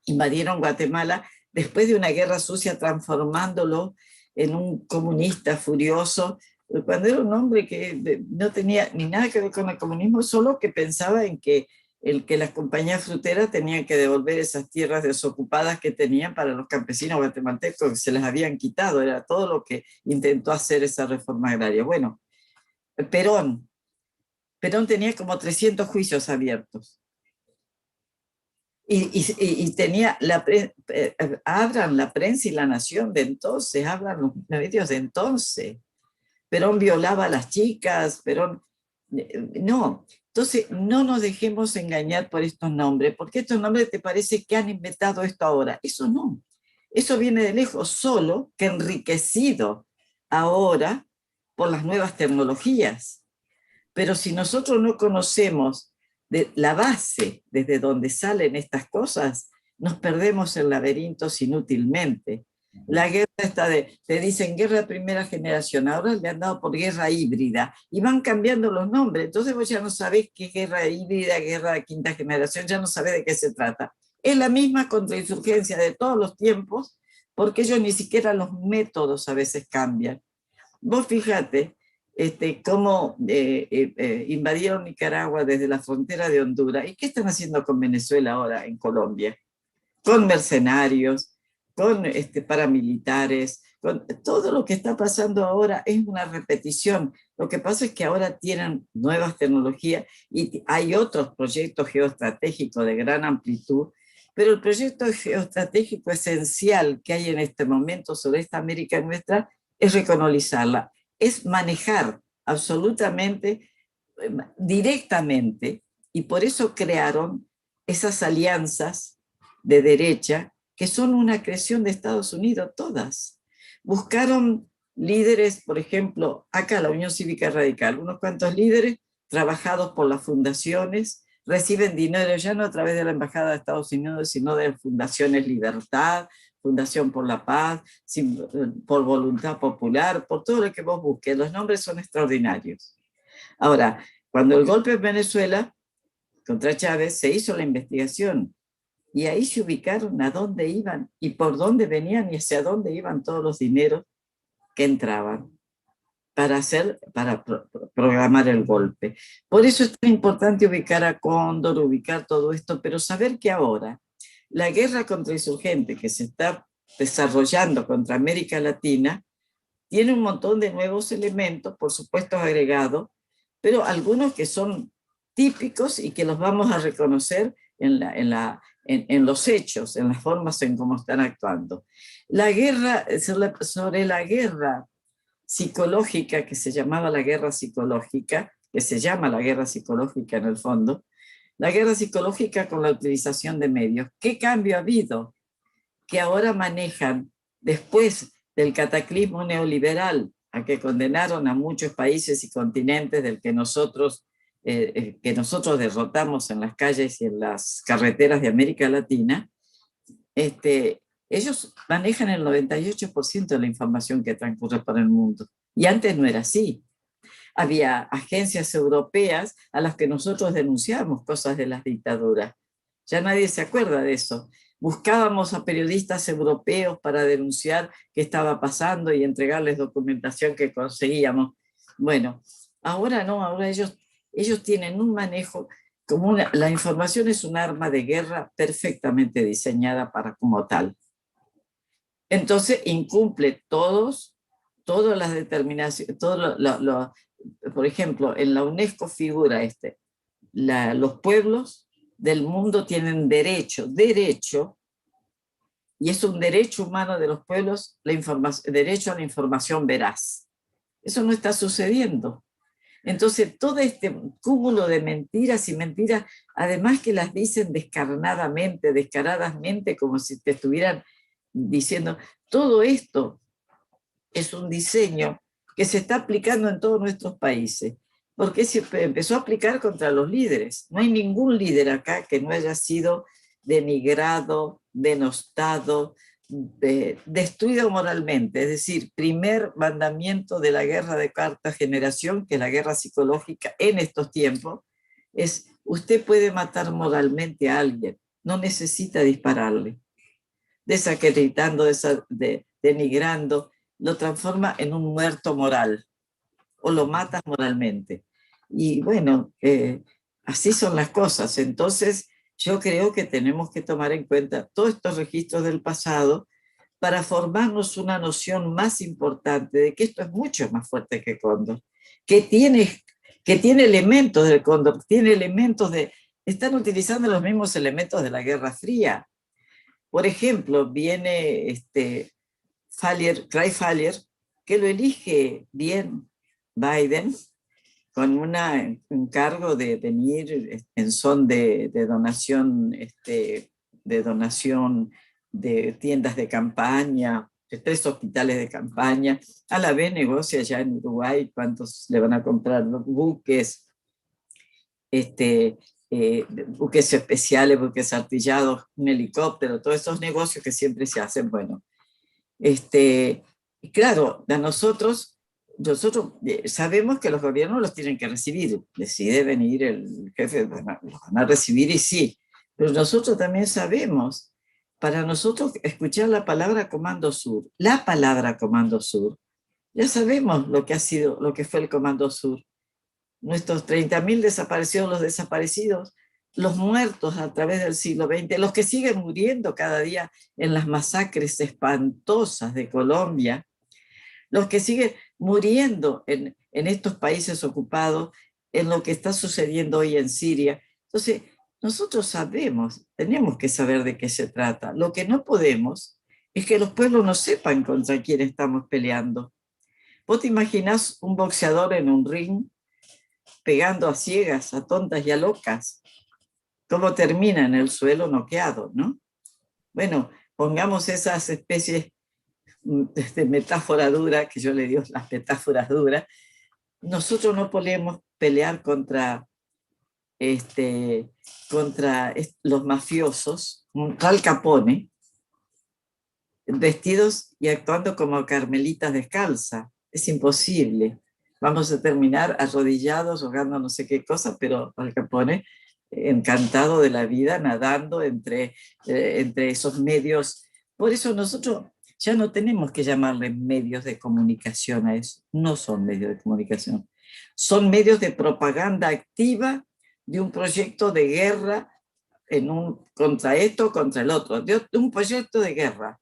Invadieron Guatemala después de una guerra sucia, transformándolo en un comunista furioso, cuando era un hombre que no tenía ni nada que ver con el comunismo, solo que pensaba en que las compañías fruteras tenían que devolver esas tierras desocupadas que tenían para los campesinos guatemaltecos que se les habían quitado. Era todo lo que intentó hacer esa reforma agraria. Bueno, Perón tenía como 300 juicios abiertos. Y tenía hablan la prensa y la nación de entonces, hablan los medios de entonces. Perón violaba a las chicas, Perón... No, entonces no nos dejemos engañar por estos nombres, porque estos nombres te parece que han inventado esto ahora. Eso no, eso viene de lejos, solo que enriquecido ahora por las nuevas tecnologías. Pero si nosotros no conocemos de la base desde donde salen estas cosas, nos perdemos en laberintos inútilmente. La guerra está te dicen guerra de primera generación, ahora le han dado por guerra híbrida y van cambiando los nombres, entonces vos ya no sabés qué es guerra híbrida, guerra de quinta generación, ya no sabés de qué se trata. Es la misma contrainsurgencia de todos los tiempos, porque ellos ni siquiera los métodos a veces cambian. Vos fíjate cómo invadieron Nicaragua desde la frontera de Honduras. ¿Y qué están haciendo con Venezuela ahora en Colombia? Con mercenarios, con paramilitares, con todo lo que está pasando ahora es una repetición. Lo que pasa es que ahora tienen nuevas tecnologías y hay otros proyectos geoestratégicos de gran amplitud, pero el proyecto geoestratégico esencial que hay en este momento sobre esta América nuestra es recolonizarla, es manejar absolutamente, directamente, y por eso crearon esas alianzas de derecha que son una creación de Estados Unidos, todas. Buscaron líderes, por ejemplo, acá la Unión Cívica Radical, unos cuantos líderes trabajados por las fundaciones, reciben dinero ya no a través de la Embajada de Estados Unidos, sino de Fundaciones Libertad, Fundación por la Paz, por Voluntad Popular, por todo lo que vos busques. Los nombres son extraordinarios. Ahora, cuando el golpe en Venezuela contra Chávez, se hizo la investigación y ahí se ubicaron a dónde iban y por dónde venían y hacia dónde iban todos los dineros que entraban para programar el golpe. Por eso es tan importante ubicar a Cóndor, ubicar todo esto, pero saber que ahora la guerra contra insurgente que se está desarrollando contra América Latina tiene un montón de nuevos elementos, por supuesto agregados, pero algunos que son típicos y que los vamos a reconocer en los hechos, en las formas en cómo están actuando. La guerra, sobre la guerra psicológica, que se llamaba la guerra psicológica, que se llama la guerra psicológica en el fondo, la guerra psicológica con la utilización de medios. ¿Qué cambio ha habido? Que ahora manejan, después del cataclismo neoliberal, a que condenaron a muchos países y continentes del que nosotros derrotamos en las calles y en las carreteras de América Latina, ellos manejan el 98% de la información que transcurre por el mundo. Y antes no era así. Había agencias europeas a las que nosotros denunciábamos cosas de las dictaduras. Ya nadie se acuerda de eso. Buscábamos a periodistas europeos para denunciar qué estaba pasando y entregarles documentación que conseguíamos. Bueno, ahora no, ahora ellos tienen un manejo, la información es un arma de guerra perfectamente diseñada para como tal. Entonces incumple todas las determinaciones, por ejemplo, en la UNESCO figura los pueblos del mundo tienen derecho, y es un derecho humano de los pueblos, derecho a la información veraz. Eso no está sucediendo. Entonces, todo este cúmulo de mentiras y mentiras, además que las dicen descaradamente, como si te estuvieran diciendo, todo esto es un diseño que se está aplicando en todos nuestros países, porque se empezó a aplicar contra los líderes. No hay ningún líder acá que no haya sido denigrado, denostado, destruido moralmente. Es decir, primer mandamiento de la guerra de cuarta generación, que es la guerra psicológica en estos tiempos, es: usted puede matar moralmente a alguien, no necesita dispararle. Desacreditando, denigrando, lo transforma en un muerto moral, o lo matas moralmente. Y bueno, así son las cosas. Entonces, yo creo que tenemos que tomar en cuenta todos estos registros del pasado para formarnos una noción más importante de que esto es mucho más fuerte que Cóndor, que tiene elementos del Cóndor, tiene elementos de... Están utilizando los mismos elementos de la Guerra Fría. Por ejemplo, viene Craig Fowler, que lo elige bien Biden, con un cargo de venir en son de donación, de donación de tiendas de campaña, de 3 hospitales de campaña. A la vez negocia ya en Uruguay cuántos le van a comprar los buques, buques especiales, buques artillados, un helicóptero, todos esos negocios que siempre se hacen. Bueno, claro, a nosotros sabemos que los gobiernos los tienen que recibir. Decide venir el jefe, los van a recibir, y sí, pero nosotros también sabemos, para nosotros escuchar la palabra Comando Sur, ya sabemos lo que ha sido, lo que fue el Comando Sur. Nuestros 30.000 desaparecidos, los desaparecidos, los muertos a través del siglo XX, los que siguen muriendo cada día en las masacres espantosas de Colombia, los que siguen muriendo en estos países ocupados, en lo que está sucediendo hoy en Siria. Entonces, nosotros sabemos, tenemos que saber de qué se trata. Lo que no podemos es que los pueblos no sepan contra quién estamos peleando. ¿Vos te imaginás un boxeador en un ring pegando a ciegas, a tontas y a locas? ¿Cómo termina? En el suelo noqueado, ¿no? Bueno, pongamos esas especies de metáfora dura, que yo le digo las metáforas duras. Nosotros no podemos pelear contra los mafiosos, Al Capone, vestidos y actuando como carmelitas descalzas. Es imposible. Vamos a terminar arrodillados, jugando no sé qué cosa, pero Al Capone, encantado de la vida, nadando entre esos medios. Por eso nosotros ya no tenemos que llamarle medios de comunicación a eso. No son medios de comunicación. Son medios de propaganda activa de un proyecto de guerra contra esto, contra el otro, de un proyecto de guerra.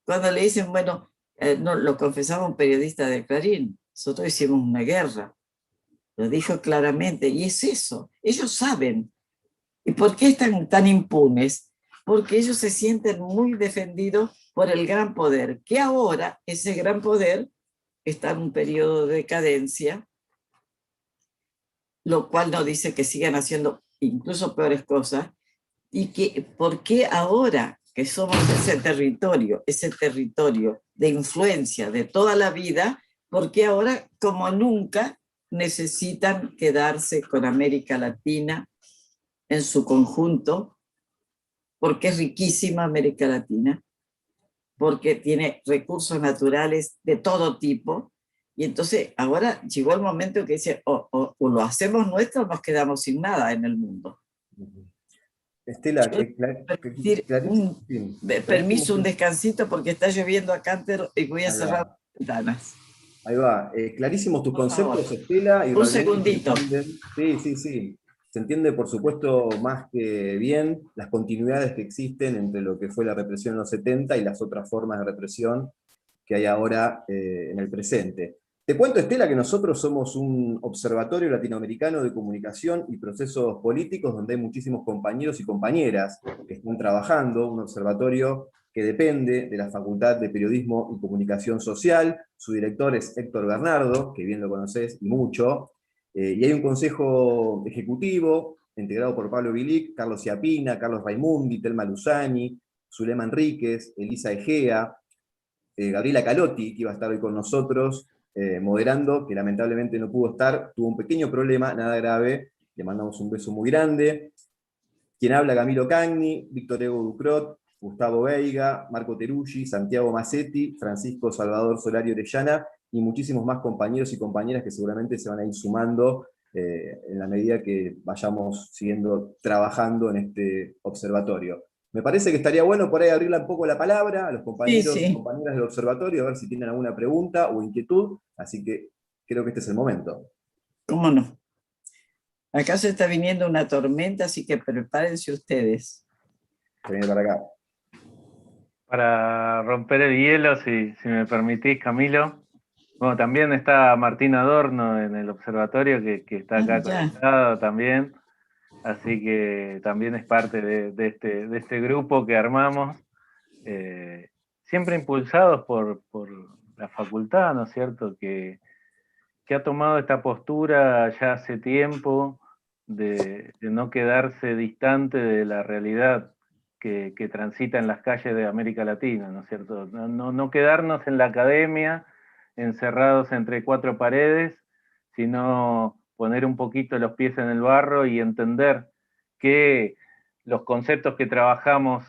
Cuando le dicen, bueno, no, lo confesaba un periodista de Clarín, nosotros hicimos una guerra, lo dijo claramente, y es eso, ellos saben. ¿Y por qué están tan impunes? Porque ellos se sienten muy defendidos por el gran poder, que ahora ese gran poder está en un periodo de decadencia, lo cual no dice que sigan haciendo incluso peores cosas, y que por qué ahora que somos ese territorio de influencia de toda la vida, por qué ahora como nunca necesitan quedarse con América Latina en su conjunto, porque es riquísima América Latina, porque tiene recursos naturales de todo tipo. Y entonces ahora llegó el momento que dice, o lo hacemos nuestro o nos quedamos sin nada en el mundo. Estela, permiso, un descansito porque está lloviendo acá y voy a cerrar las ventanas. Ahí va, clarísimos tus Por conceptos, favor. Estela. Y un segundito. Sí. Se entiende, por supuesto, más que bien las continuidades que existen entre lo que fue la represión en los 70 y las otras formas de represión que hay ahora en el presente. Te cuento, Estela, que nosotros somos un observatorio latinoamericano de comunicación y procesos políticos donde hay muchísimos compañeros y compañeras que están trabajando, un observatorio que depende de la Facultad de Periodismo y Comunicación Social. Su director es Héctor Bernardo, que bien lo conocés y mucho, y hay un consejo ejecutivo integrado por Pablo Bilic, Carlos Ciapina, Carlos Raimundi, Telma Luzani, Zulema Enríquez, Elisa Egea, Gabriela Calotti, que iba a estar hoy con nosotros, moderando, que lamentablemente no pudo estar, tuvo un pequeño problema, nada grave, le mandamos un beso muy grande. Quien habla, Camilo Cagni, Víctor Hugo Ducrot, Gustavo Veiga, Marco Teruggi, Santiago Massetti, Francisco Salvador Solari Orellana, y muchísimos más compañeros y compañeras que seguramente se van a ir sumando en la medida que vayamos siguiendo trabajando en este observatorio. Me parece que estaría bueno por ahí abrirle un poco la palabra a los Sí, compañeros y sí, compañeras del observatorio, a ver si tienen alguna pregunta o inquietud, así que creo que este es el momento. cómo no. Acá se está viniendo una tormenta, así que prepárense ustedes. Se viene para acá. Para romper el hielo, si me permitís, Camilo. Bueno, también está Martín Adorno en el observatorio, que está acá Ya. conectado también. Así que también es parte de este grupo que armamos, siempre impulsados por la facultad, ¿no es cierto?, que ha tomado esta postura ya hace tiempo de no quedarse distante de la realidad que transita en las calles de América Latina, ¿no es cierto? No quedarnos en la academia, encerrados entre cuatro paredes, sino poner un poquito los pies en el barro y entender que los conceptos que trabajamos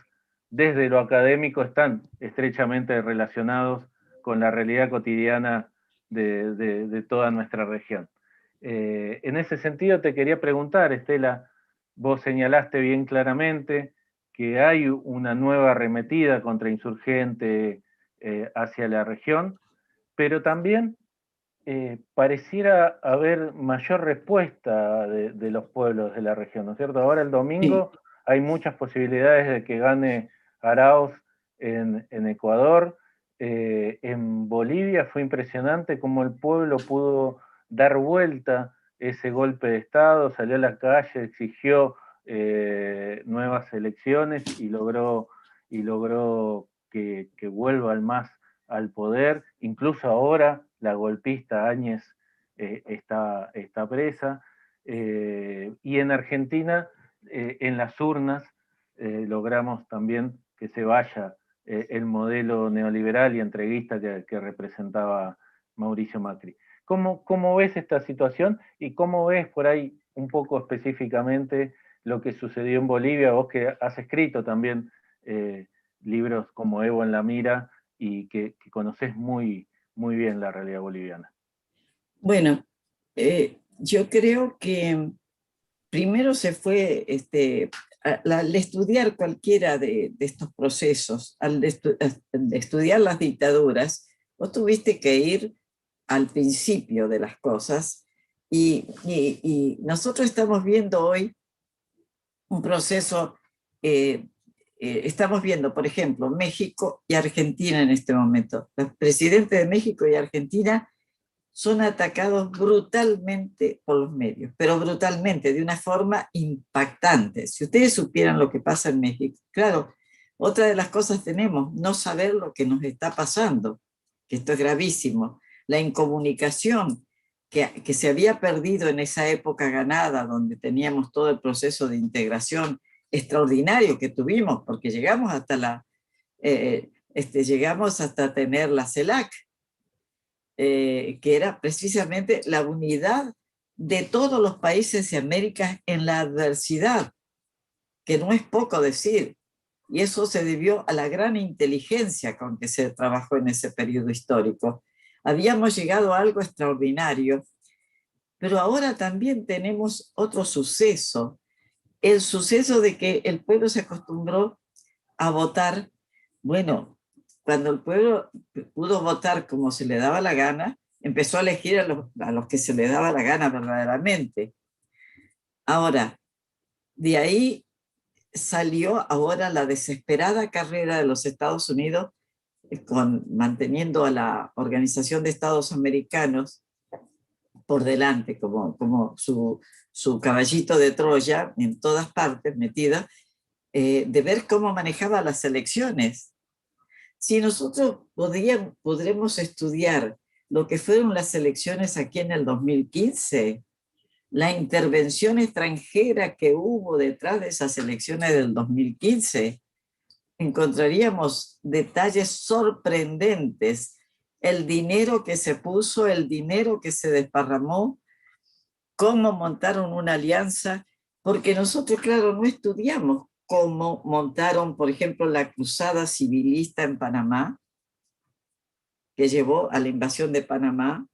desde lo académico están estrechamente relacionados con la realidad cotidiana de toda nuestra región. En ese sentido te quería preguntar, Estela, vos señalaste bien claramente que hay una nueva arremetida contra insurgente hacia la región, pero también pareciera haber mayor respuesta de los pueblos de la región, ¿no es cierto? Ahora el domingo hay muchas posibilidades de que gane Arauz en Ecuador. En Bolivia fue impresionante cómo el pueblo pudo dar vuelta ese golpe de Estado, salió a la calle, exigió nuevas elecciones y logró que vuelva al MAS al poder. Incluso ahora la golpista Áñez está presa. Y en Argentina, en las urnas, logramos también que se vaya el modelo neoliberal y entreguista que representaba Mauricio Macri. ¿Cómo ves esta situación y cómo ves por ahí un poco específicamente lo que sucedió en Bolivia? Vos que has escrito también libros como Evo en la Mira y que conocés muy bien la realidad boliviana. Bueno, yo creo que primero se fue, al estudiar cualquiera de estos procesos, al estudiar las dictaduras, vos tuviste que ir al principio de las cosas y nosotros estamos viendo hoy un proceso, estamos viendo, por ejemplo, México y Argentina en este momento. Los presidentes de México y Argentina son atacados brutalmente por los medios, pero brutalmente, de una forma impactante. Si ustedes supieran lo que pasa en México, claro, otra de las cosas tenemos, no saber lo que nos está pasando, que esto es gravísimo. La incomunicación que se había perdido en esa época ganada, donde teníamos todo el proceso de integración extraordinario que tuvimos, porque llegamos hasta llegamos hasta tener la CELAC, que era precisamente la unidad de todos los países de América en la adversidad, que no es poco decir, y eso se debió a la gran inteligencia con que se trabajó en ese periodo histórico. Habíamos llegado a algo extraordinario, pero ahora también tenemos otro suceso, el suceso de que el pueblo se acostumbró a votar. Bueno, cuando el pueblo pudo votar como se le daba la gana, empezó a elegir a los que se le daba la gana verdaderamente. Ahora, de ahí salió ahora la desesperada carrera de los Estados Unidos manteniendo a la Organización de Estados Americanos por delante, como su caballito de Troya en todas partes metida, de ver cómo manejaba las elecciones. Si nosotros podremos estudiar lo que fueron las elecciones aquí en el 2015, la intervención extranjera que hubo detrás de esas elecciones del 2015, encontraríamos detalles sorprendentes. El dinero que se puso, el dinero que se desparramó, cómo montaron una alianza porque nosotros, claro, no estudiamos cómo montaron, por ejemplo, la cruzada civilista en Panamá, que llevó a la invasión de Panamá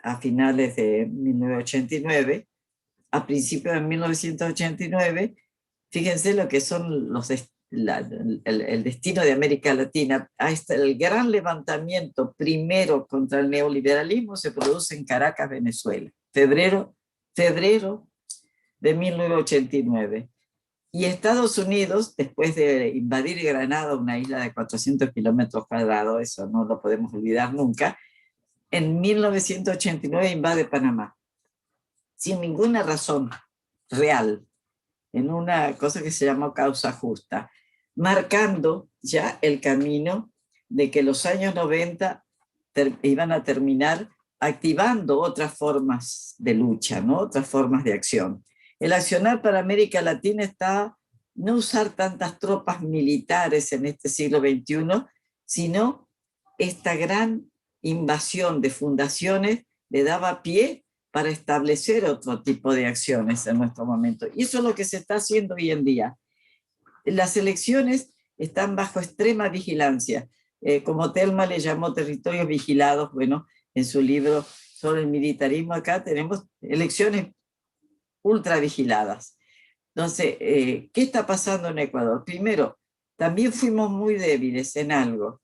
a finales de 1989, a principios de 1989, fíjense lo que son el destino de América Latina. El gran levantamiento primero contra el neoliberalismo se produce en Caracas, Venezuela, febrero de 1989. Y Estados Unidos, después de invadir Granada, una isla de 400 kilómetros cuadrados, eso no lo podemos olvidar nunca, en 1989 invade Panamá, sin ninguna razón real, en una cosa que se llamó causa justa, marcando ya el camino de que los años 90 iban a terminar activando otras formas de lucha, ¿no? Otras formas de acción. El accionar para América Latina está no usar tantas tropas militares en este siglo XXI, sino esta gran invasión de fundaciones le daba pie para establecer otro tipo de acciones en nuestro momento. Y eso es lo que se está haciendo hoy en día. Las elecciones están bajo extrema vigilancia. Como Telma le llamó territorios vigilados, bueno, en su libro sobre el militarismo, acá tenemos elecciones ultra vigiladas. Entonces, ¿qué está pasando en Ecuador? Primero, también fuimos muy débiles en algo.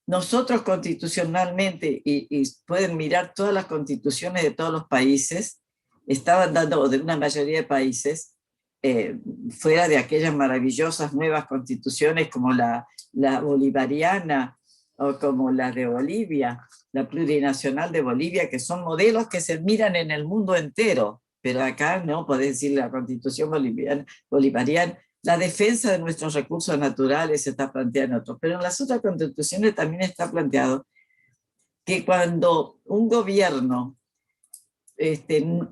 Nosotros constitucionalmente, y pueden mirar todas las constituciones de todos los países, estaban dando, de una mayoría de países, fuera de aquellas maravillosas nuevas constituciones como la bolivariana o como la de Bolivia, la plurinacional de Bolivia, que son modelos que se miran en el mundo entero. Pero acá no podés decir la constitución bolivariana, la defensa de nuestros recursos naturales se está planteando en otros, pero en las otras constituciones también está planteado que cuando un gobierno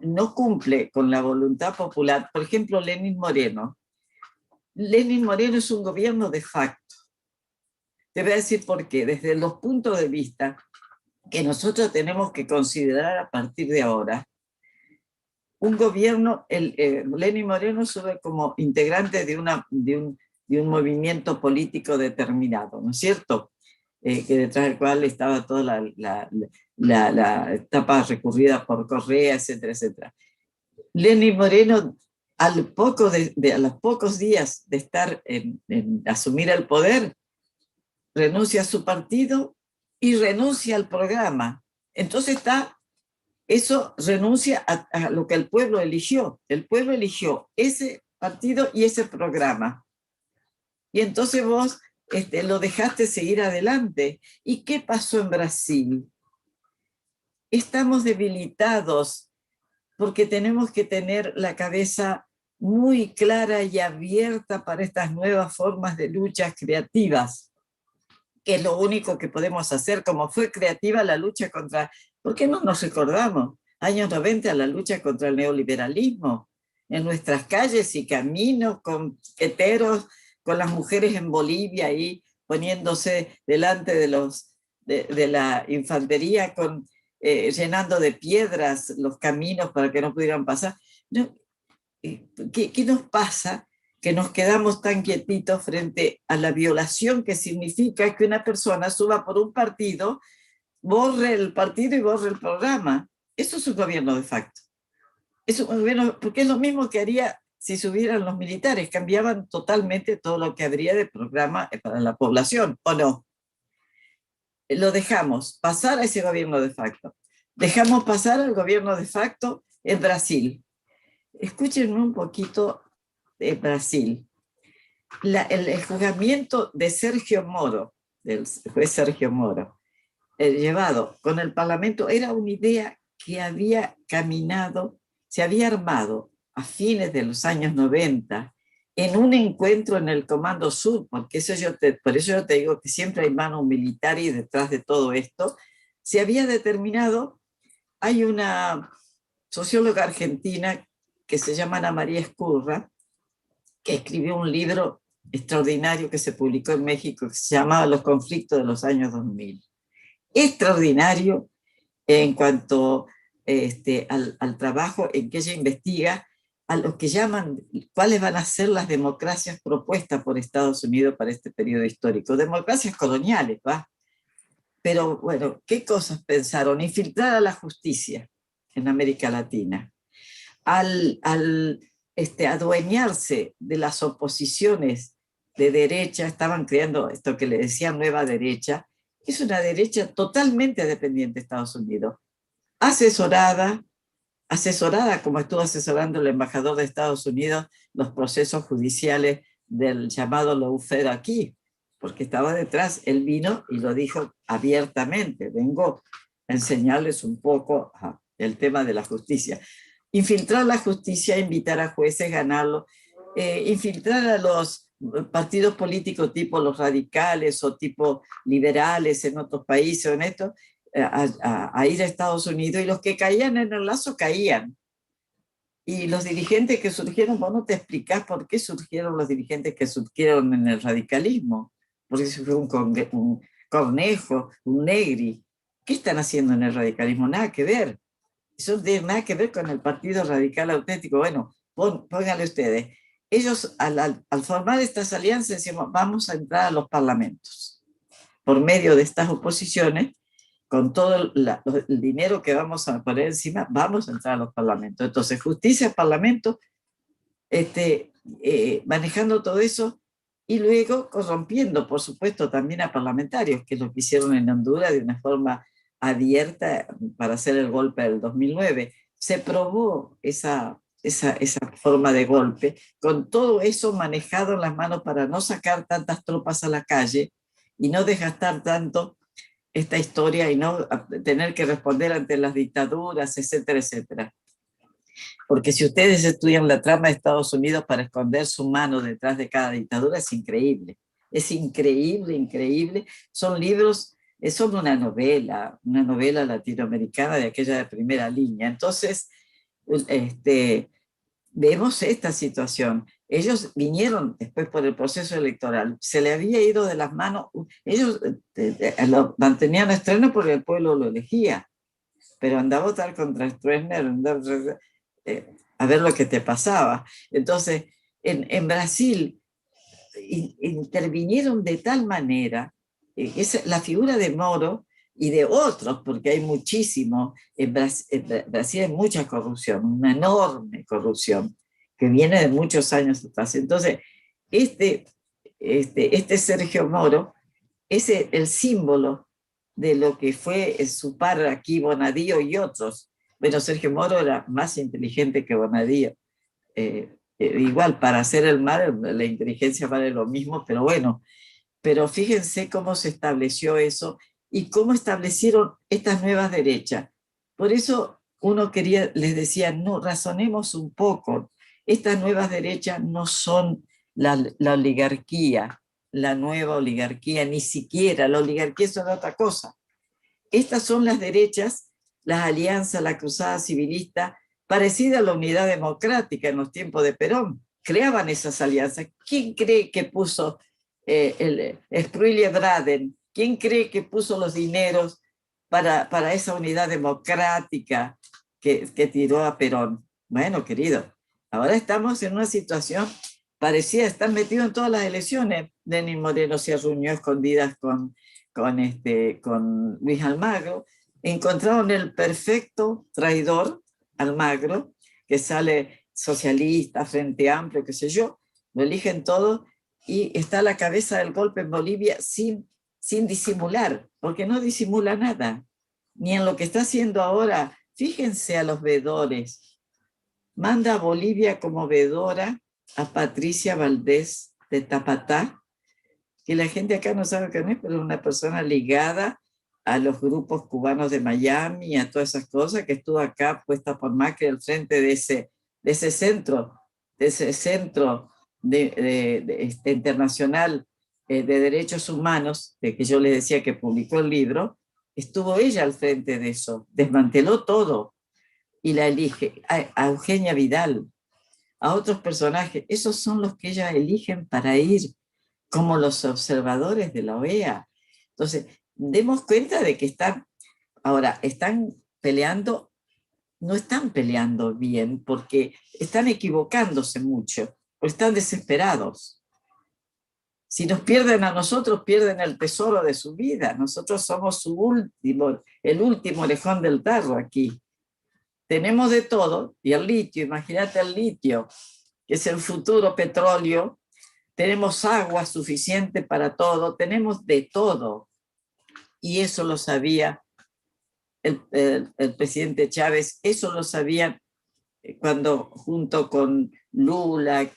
no cumple con la voluntad popular, por ejemplo, Lenín Moreno es un gobierno de facto. Te voy a decir por qué, desde los puntos de vista que nosotros tenemos que considerar a partir de ahora. Un gobierno, Lenín Moreno sube como integrante de un movimiento político determinado, ¿no es cierto? Que detrás del cual estaba toda la etapa recurrida por Correa, etcétera, etcétera. Lenín Moreno, a los pocos días de estar en asumir el poder, renuncia a su partido y renuncia al programa. Entonces eso renuncia a lo que el pueblo eligió. El pueblo eligió ese partido y ese programa. Y entonces vos lo dejaste seguir adelante. ¿Y qué pasó en Brasil? Estamos debilitados porque tenemos que tener la cabeza muy clara y abierta para estas nuevas formas de luchas creativas, que es lo único que podemos hacer, como fue creativa la lucha contra... ¿Por qué no nos recordamos? Años 90, la lucha contra el neoliberalismo, en nuestras calles y caminos, con heteros, con las mujeres en Bolivia ahí poniéndose delante de la infantería, llenando de piedras los caminos para que no pudieran pasar. ¿Qué nos pasa? Que nos quedamos tan quietitos frente a la violación que significa que una persona suba por un partido, borre el partido y borre el programa. Eso es un gobierno de facto. Es un gobierno, porque es lo mismo que haría si subieran los militares, cambiaban totalmente todo lo que habría de programa para la población, ¿o no? Lo dejamos pasar a ese gobierno de facto. Dejamos pasar al gobierno de facto en Brasil. Escúchenme un poquito de Brasil. El juzgamiento de Sergio Moro, del juez Sergio Moro, llevado con el Parlamento, era una idea que había caminado, se había armado a fines de los años 90 en un encuentro en el Comando Sur, porque por eso yo te digo que siempre hay mano militar y detrás de todo esto, se había determinado, hay una socióloga argentina que se llama Ana María Escurra, que escribió un libro extraordinario que se publicó en México, que se llamaba Los conflictos de los años 2000. Extraordinario en cuanto al trabajo en que ella investiga a lo que llaman, cuáles van a ser las democracias propuestas por Estados Unidos para este periodo histórico. Democracias coloniales, ¿va? Pero bueno, ¿qué cosas pensaron? Infiltrar a la justicia en América Latina. Al adueñarse de las oposiciones de derecha, estaban creando esto que le decían nueva derecha, es una derecha totalmente dependiente de Estados Unidos, asesorada como estuvo asesorando el embajador de Estados Unidos los procesos judiciales del llamado lawfare aquí, porque estaba detrás. Él vino y lo dijo abiertamente: vengo a enseñarles un poco el tema de la justicia. Infiltrar la justicia, invitar a jueces, ganarlo, infiltrar a los partidos políticos tipo los radicales o tipo liberales en otros países o en esto, a ir a Estados Unidos, y los que caían en el lazo caían. Y los dirigentes que surgieron, vos no te explicás por qué surgieron los dirigentes que surgieron en el radicalismo, porque si fue un Cornejo, un Negri. ¿Qué están haciendo en el radicalismo? Nada que ver. Eso no tiene nada que ver con el Partido Radical Auténtico. Bueno, pónganle ustedes. Ellos, al formar estas alianzas, decíamos, vamos a entrar a los parlamentos. Por medio de estas oposiciones, con todo el dinero que vamos a poner encima, vamos a entrar a los parlamentos. Entonces, justicia, parlamento, manejando todo eso, y luego corrompiendo, por supuesto, también a parlamentarios, que es lo que hicieron en Honduras de una forma abierta para hacer el golpe del 2009. Se probó esa forma de golpe, con todo eso manejado en las manos para no sacar tantas tropas a la calle y no desgastar tanto esta historia y no tener que responder ante las dictaduras, etcétera, etcétera. Porque si ustedes estudian la trama de Estados Unidos para esconder su mano detrás de cada dictadura, es increíble. Es increíble, increíble. Son libros, son una novela latinoamericana de aquella de primera línea. Entonces, vemos esta situación. Ellos vinieron después por el proceso electoral, se le había ido de las manos, ellos lo mantenían estreno porque el pueblo lo elegía, pero andaba a votar contra Stroessner, a ver lo que te pasaba. Entonces, en Brasil intervinieron de tal manera, la figura de Moro y de otros, porque hay muchísimo, en Brasil hay mucha corrupción, una enorme corrupción, que viene de muchos años atrás. Entonces, este Sergio Moro es el símbolo de lo que fue su par aquí, Bonadío y otros. Bueno, Sergio Moro era más inteligente que Bonadío. Igual, para hacer el mal, la inteligencia vale lo mismo, pero bueno. Pero fíjense cómo se estableció eso y cómo establecieron estas nuevas derechas. Por eso les decía, no, razonemos un poco. Estas nuevas derechas no son la oligarquía, la nueva oligarquía, ni siquiera. La oligarquía es otra cosa. Estas son las derechas, las alianzas, la cruzada civilista, parecida a la unidad democrática en los tiempos de Perón. Creaban esas alianzas. ¿Quién cree que puso Sproule Braden? ¿Quién cree que puso los dineros para esa unidad democrática que tiró a Perón? Bueno, querido, ahora estamos en una situación parecida, están metidos en todas las elecciones. Lenín Moreno se arruinó escondidas con Luis Almagro. Encontraron el perfecto traidor, Almagro, que sale socialista, Frente Amplio, qué sé yo, lo eligen todo y está a la cabeza del golpe en Bolivia sin disimular, porque no disimula nada, ni en lo que está haciendo ahora. Fíjense a los veedores. Manda a Bolivia como veedora a Patricia Valdés de Tapatá, que la gente acá no sabe quién es, pero es una persona ligada a los grupos cubanos de Miami, a todas esas cosas, que estuvo acá puesta por Macri al frente de ese centro internacional de derechos humanos, de que yo les decía que publicó el libro. Estuvo ella al frente de eso, desmanteló todo y la elige a Eugenia Vidal, a otros personajes. Esos son los que ella eligen para ir como los observadores de la OEA. Entonces, demos cuenta de que están peleando no están peleando bien porque están equivocándose mucho o están desesperados. Si nos pierden a nosotros, pierden el tesoro de su vida. Nosotros somos el último orejón del tarro aquí. Tenemos de todo, y el litio, imagínate el litio, que es el futuro petróleo. Tenemos agua suficiente para todo, tenemos de todo. Y eso lo sabía el presidente Chávez, eso lo sabían cuando junto con Lula,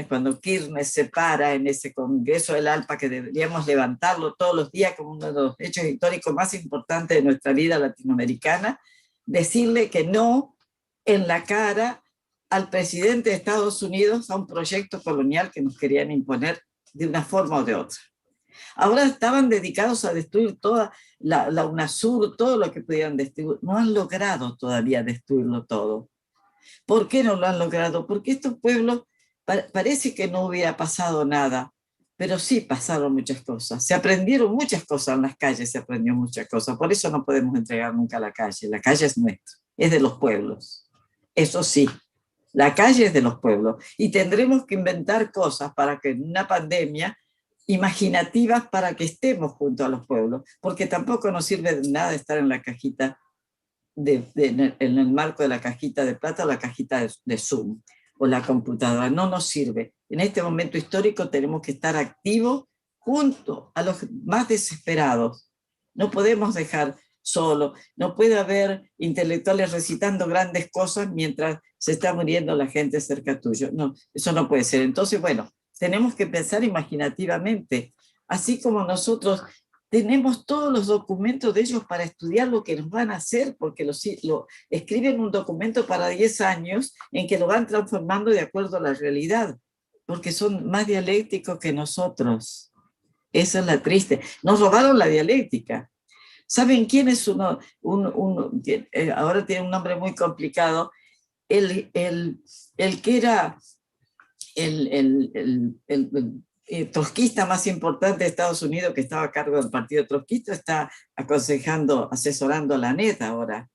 cuando Kirchner se para en ese Congreso del ALPA, que deberíamos levantarlo todos los días como uno de los hechos históricos más importantes de nuestra vida latinoamericana, decirle que no en la cara al presidente de Estados Unidos a un proyecto colonial que nos querían imponer de una forma o de otra. Ahora estaban dedicados a destruir toda la UNASUR, todo lo que pudieran destruir. No han logrado todavía destruirlo todo. ¿Por qué no lo han logrado? Porque estos pueblos parece que no hubiera pasado nada, pero sí pasaron muchas cosas. Se aprendieron muchas cosas en las calles, se aprendió muchas cosas. Por eso no podemos entregar nunca la calle. La calle es nuestra, es de los pueblos. Eso sí, la calle es de los pueblos. Y tendremos que inventar cosas para que en una pandemia imaginativas para que estemos junto a los pueblos, porque tampoco nos sirve de nada estar en la cajita, en el marco de la cajita de plata o la cajita de Zoom o la computadora. No nos sirve. En este momento histórico tenemos que estar activos junto a los más desesperados. No podemos dejar solo, no puede haber intelectuales recitando grandes cosas mientras se está muriendo la gente cerca tuyo. No, eso no puede ser. Entonces, bueno, tenemos que pensar imaginativamente, así como nosotros tenemos todos los documentos de ellos para estudiar lo que nos van a hacer, porque lo escriben un documento para 10 años en que lo van transformando de acuerdo a la realidad, porque son más dialécticos que nosotros. Esa es la triste. Nos robaron la dialéctica. ¿Saben quién es uno? Ahora tiene un nombre muy complicado. El que era el trotskista más importante de Estados Unidos, que estaba a cargo del partido trotskista, está asesorando a la NET ahora.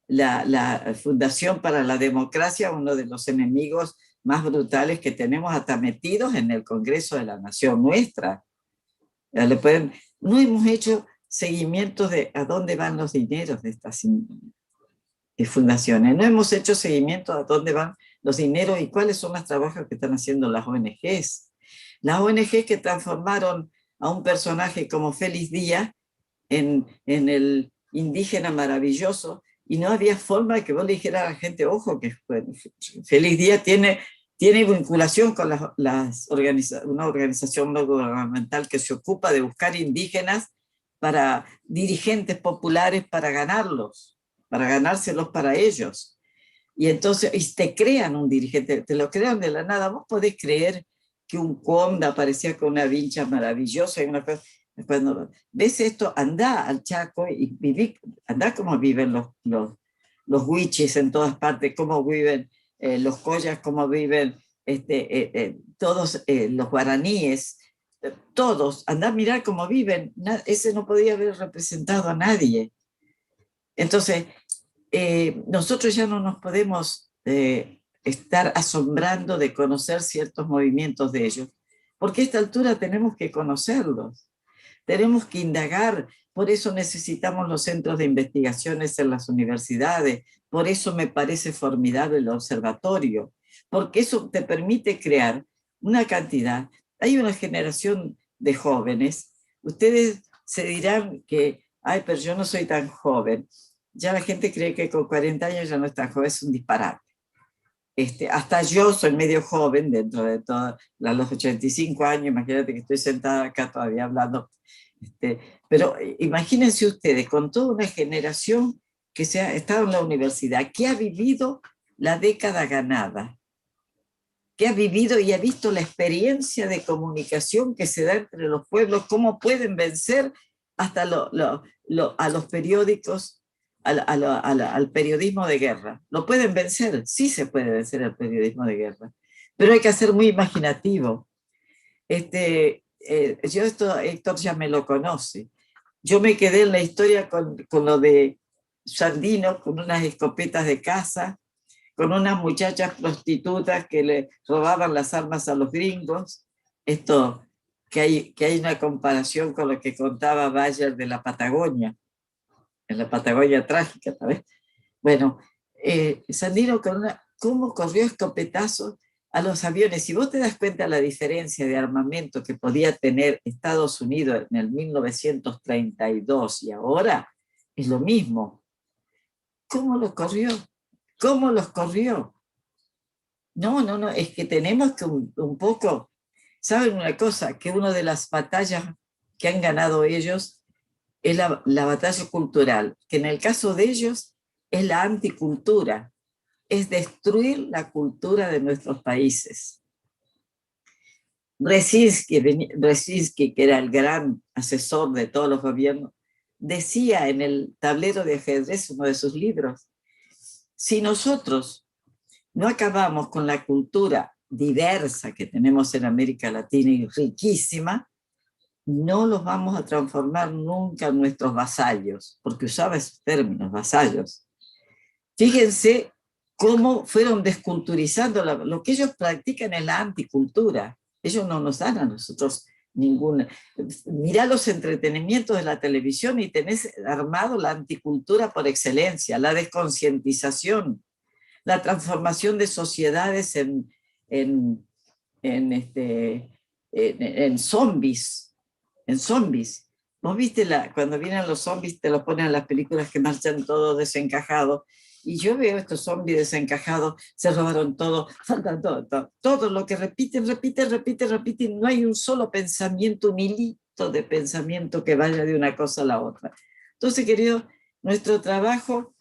La Fundación para la Democracia, uno de los enemigos más brutales que tenemos, hasta metidos en el Congreso de la Nación nuestra. No hemos hecho seguimiento de a dónde van los dineros de estas fundaciones. No hemos hecho seguimiento a dónde van los dineros y cuáles son los trabajos que están haciendo las ONGs. Las ONGs que transformaron a un personaje como Félix Díaz en el indígena maravilloso, y no había forma de que vos le dijeras a la gente, ojo, que Félix Díaz tiene vinculación con una organización no gubernamental que se ocupa de buscar indígenas para dirigentes populares para ganárselos para ellos. Y entonces te crean un dirigente, te lo crean de la nada. Vos podés creer que un conde aparecía con una vincha maravillosa y una cosa. Cuando ves esto, anda al Chaco y anda como viven los huichis en todas partes, cómo viven los collas, cómo viven todos los guaraníes, todos, anda a mirar cómo viven. Ese no podía haber representado a nadie. Entonces, nosotros ya no nos podemos estar asombrando de conocer ciertos movimientos de ellos, porque a esta altura tenemos que conocerlos, tenemos que indagar. Por eso necesitamos los centros de investigaciones en las universidades, por eso me parece formidable el observatorio, porque eso te permite crear una cantidad. Hay una generación de jóvenes, ustedes se dirán que, ay, pero yo no soy tan joven. Ya la gente cree que con 40 años ya no es tan joven, es un disparate. Hasta yo soy medio joven dentro de todos los 85 años, imagínate que estoy sentada acá todavía hablando. Pero imagínense ustedes, con toda una generación que ha estado en la universidad, que ha vivido la década ganada, que ha vivido y ha visto la experiencia de comunicación que se da entre los pueblos, cómo pueden vencer hasta a los periódicos, al periodismo de guerra. ¿Lo pueden vencer? Sí se puede vencer el periodismo de guerra, pero hay que ser muy imaginativo. Esto Héctor ya me lo conoce. Yo me quedé en la historia con lo de Sandino con unas escopetas de caza, con unas muchachas prostitutas que le robaban las armas a los gringos. Esto, que hay una comparación con lo que contaba Bayer de la Patagonia, en la Patagonia trágica, ¿sabes? Bueno, Sandino cómo corrió escopetazos a los aviones. Si vos te das cuenta de la diferencia de armamento que podía tener Estados Unidos en el 1932 y ahora, es lo mismo. ¿Cómo los corrió? ¿Cómo los corrió? No, es que tenemos que un poco... ¿Saben una cosa? Que una de las batallas que han ganado ellos es la batalla cultural, que en el caso de ellos es la anticultura, es destruir la cultura de nuestros países. Brzezinski, que era el gran asesor de todos los gobiernos, decía en el tablero de ajedrez, uno de sus libros, si nosotros no acabamos con la cultura diversa que tenemos en América Latina y riquísima, no los vamos a transformar nunca en nuestros vasallos, porque usaba esos términos, vasallos. Fíjense cómo fueron desculturizando lo que ellos practican en la anticultura. Ellos no nos dan a nosotros ninguna. Mirá los entretenimientos de la televisión y tenés armado la anticultura por excelencia, la desconcientización, la transformación de sociedades en zombies. En zombies. ¿Vos viste cuando vienen los zombies, te los ponen en las películas que marchan todos desencajados? Y yo veo estos zombies desencajados, se robaron todo, faltan todo lo que repiten, no hay un solo pensamiento, un hilito de pensamiento que vaya de una cosa a la otra. Entonces, querido, nuestro trabajo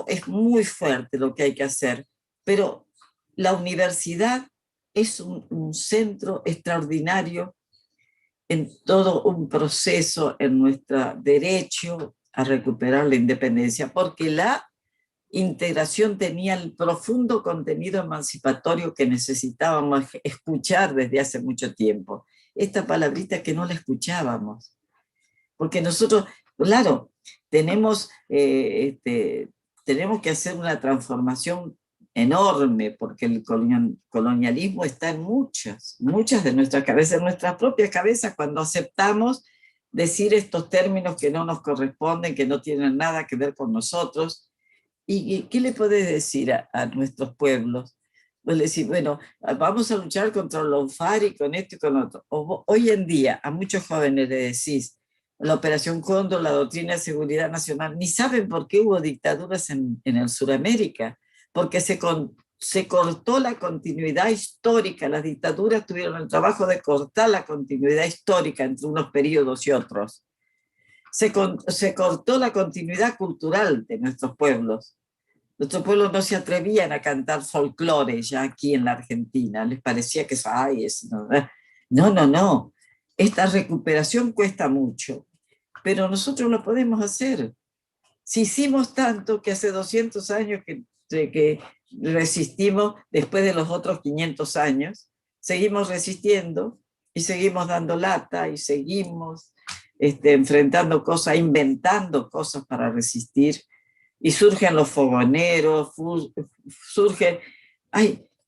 es muy fuerte lo que hay que hacer, pero la universidad es un centro extraordinario en todo un proceso en nuestro derecho a recuperar la independencia, porque la integración tenía el profundo contenido emancipatorio que necesitábamos escuchar desde hace mucho tiempo. Esta palabrita que no la escuchábamos, porque nosotros, claro, tenemos que hacer una transformación enorme, porque el colonialismo está en muchas de nuestras cabezas, en nuestras propias cabezas, cuando aceptamos decir estos términos que no nos corresponden, que no tienen nada que ver con nosotros. ¿Y qué le podés decir a nuestros pueblos? Pues decir, bueno, vamos a luchar contra el lawfare y con esto y con otro. Hoy en día a muchos jóvenes le decís, la Operación Cóndor, la doctrina de seguridad nacional, ni saben por qué hubo dictaduras en el Suramérica, porque se cortó la continuidad histórica. Las dictaduras tuvieron el trabajo de cortar la continuidad histórica entre unos periodos y otros. Se cortó la continuidad cultural de nuestros pueblos. Nuestros pueblos no se atrevían a cantar folclore ya aquí en la Argentina. Les parecía que no. Esta recuperación cuesta mucho, pero nosotros lo podemos hacer. Si hicimos tanto que hace 200 años que resistimos, después de los otros 500 años, seguimos resistiendo y seguimos dando lata y seguimos enfrentando cosas, inventando cosas para resistir, y surgen los fogoneros, surgen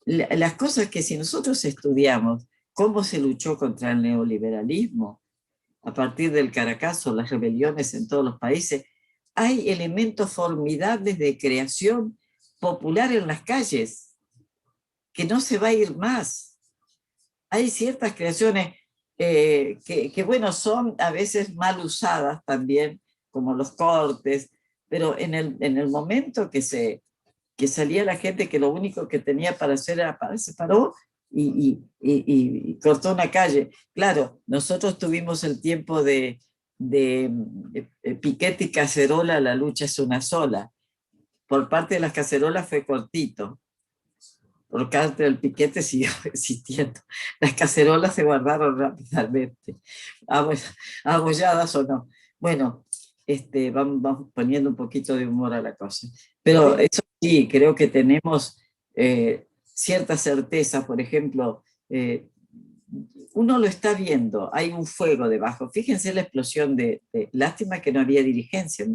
las cosas que si nosotros estudiamos cómo se luchó contra el neoliberalismo, a partir del Caracazo, las rebeliones en todos los países, hay elementos formidables de creación popular en las calles, que no se va a ir más. Hay ciertas creaciones que bueno, son a veces mal usadas también, como los cortes, pero en el momento que salía la gente que lo único que tenía para hacer era se paró y cortó una calle. Claro, nosotros tuvimos el tiempo de piquete y cacerola, la lucha es una sola. Por parte de las cacerolas fue cortito. Por parte del piquete siguió existiendo. Las cacerolas se guardaron rápidamente, abolladas o no. Bueno, vamos poniendo un poquito de humor a la cosa. Pero eso sí, creo que tenemos cierta certeza. Por ejemplo, uno lo está viendo, hay un fuego debajo. Fíjense la explosión lástima que no había dirigencia.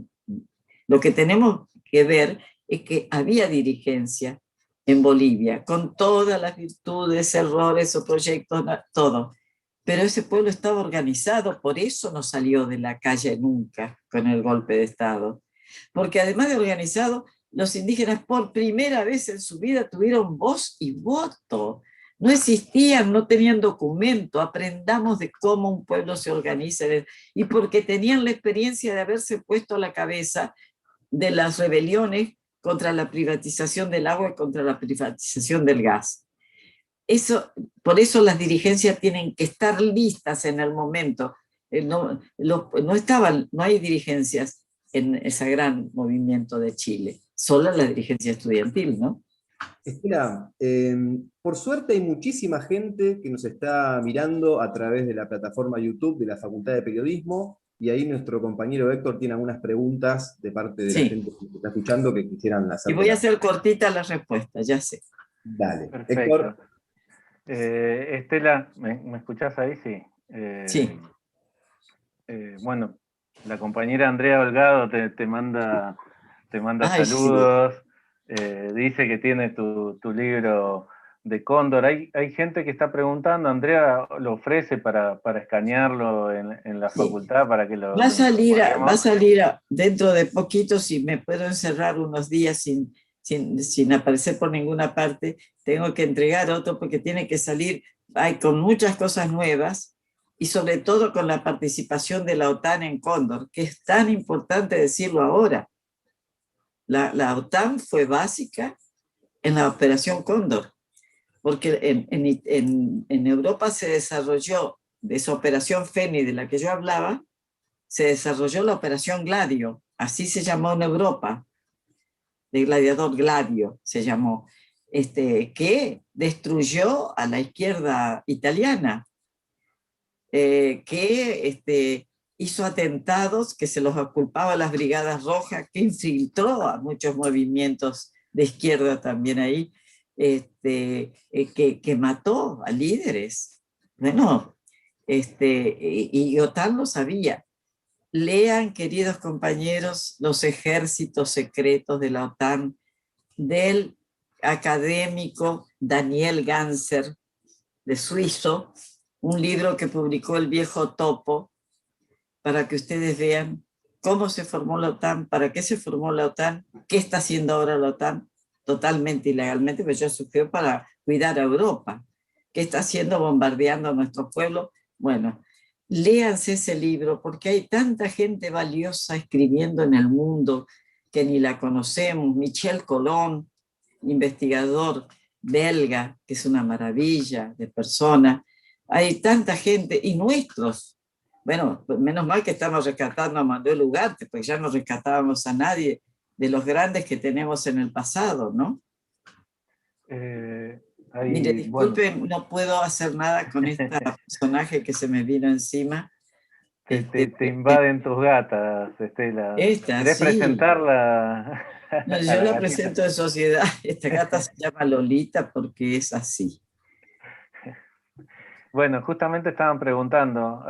Lo que tenemos que ver es que había dirigencia en Bolivia, con todas las virtudes, errores o proyectos, todo. Pero ese pueblo estaba organizado, por eso no salió de la calle nunca con el golpe de Estado. Porque además de organizado, los indígenas por primera vez en su vida tuvieron voz y voto. No existían, no tenían documento. Aprendamos de cómo un pueblo se organiza. Y porque tenían la experiencia de haberse puesto a la cabeza de las rebeliones contra la privatización del agua y contra la privatización del gas. Por eso las dirigencias tienen que estar listas en el momento. No hay dirigencias en ese gran movimiento de Chile, solo la dirigencia estudiantil, ¿no? Estela, por suerte hay muchísima gente que nos está mirando a través de la plataforma YouTube de la Facultad de Periodismo, y ahí nuestro compañero Héctor tiene algunas preguntas de parte de la gente que nos está escuchando que quisieran hacer. Y voy a hacer cortita la respuesta, ya sé. Dale. Perfecto. Héctor. Estela, ¿me escuchás ahí? Sí. Sí. Bueno, la compañera Andrea Holgado te manda saludos. Sí. Dice que tiene tu libro de Cóndor. Hay gente que está preguntando, Andrea lo ofrece para escanearlo en la facultad para que lo... Va a salir dentro de poquito, si me puedo encerrar unos días sin aparecer por ninguna parte, tengo que entregar otro porque tiene que salir con muchas cosas nuevas y sobre todo con la participación de la OTAN en Cóndor, que es tan importante decirlo ahora. La OTAN fue básica en la Operación Cóndor, porque en Europa se desarrolló, de esa Operación Feni de la que yo hablaba, se desarrolló la Operación Gladio, así se llamó en Europa, de gladiador Gladio se llamó, que destruyó a la izquierda italiana, que hizo atentados, que se los culpaba a las Brigadas Rojas, que infiltró a muchos movimientos de izquierda también ahí, que mató a líderes. Bueno, y OTAN lo sabía. Lean, queridos compañeros, los ejércitos secretos de la OTAN, del académico Daniel Ganser, de suizo, un libro que publicó el viejo Topo, para que ustedes vean cómo se formó la OTAN, para qué se formó la OTAN, qué está haciendo ahora la OTAN, totalmente ilegalmente, pero ya surgió para cuidar a Europa. ¿Qué está haciendo bombardeando a nuestro pueblo? Bueno, léanse ese libro porque hay tanta gente valiosa escribiendo en el mundo que ni la conocemos. Michel Colón, investigador belga, que es una maravilla de persona. Hay tanta gente, y nuestros. Bueno, menos mal que estamos rescatando a Manuel Ugarte, porque ya no rescatábamos a nadie de los grandes que tenemos en el pasado, ¿no? Mire, disculpen, bueno, no puedo hacer nada con este personaje que se me vino encima. Te invaden tus gatas, Estela. ¿Querés sí. presentarla? No, yo la presento en sociedad. Esta gata se llama Lolita porque es así. Bueno, justamente estaban preguntando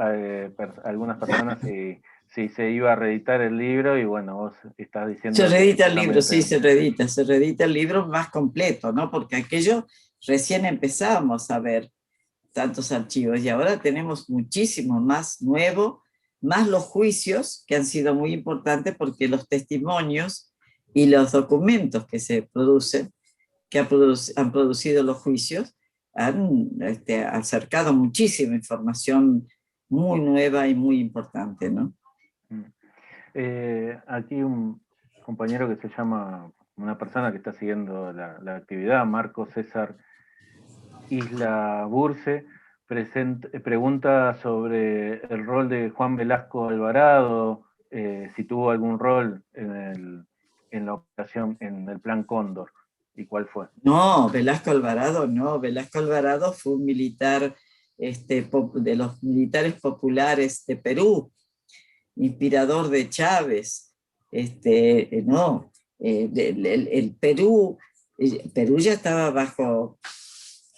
algunas personas si se iba a reeditar el libro, y bueno, vos estás diciendo... Se reedita el libro, sí, se reedita el libro más completo, ¿no? Porque aquello recién empezábamos a ver tantos archivos y ahora tenemos muchísimo más nuevo, más los juicios que han sido muy importantes porque los testimonios y los documentos que se producen, que han producido los juicios, han acercado muchísima información muy nueva y muy importante, ¿no? Aquí un compañero que se llama, una persona que está siguiendo la actividad, Marco César Isla Burce, pregunta sobre el rol de Juan Velasco Alvarado, si tuvo algún rol en la operación, en el Plan Cóndor, y cuál fue. No, Velasco Alvarado no, Velasco Alvarado fue un militar de los militares populares de Perú, inspirador de Chávez. El Perú ya estaba bajo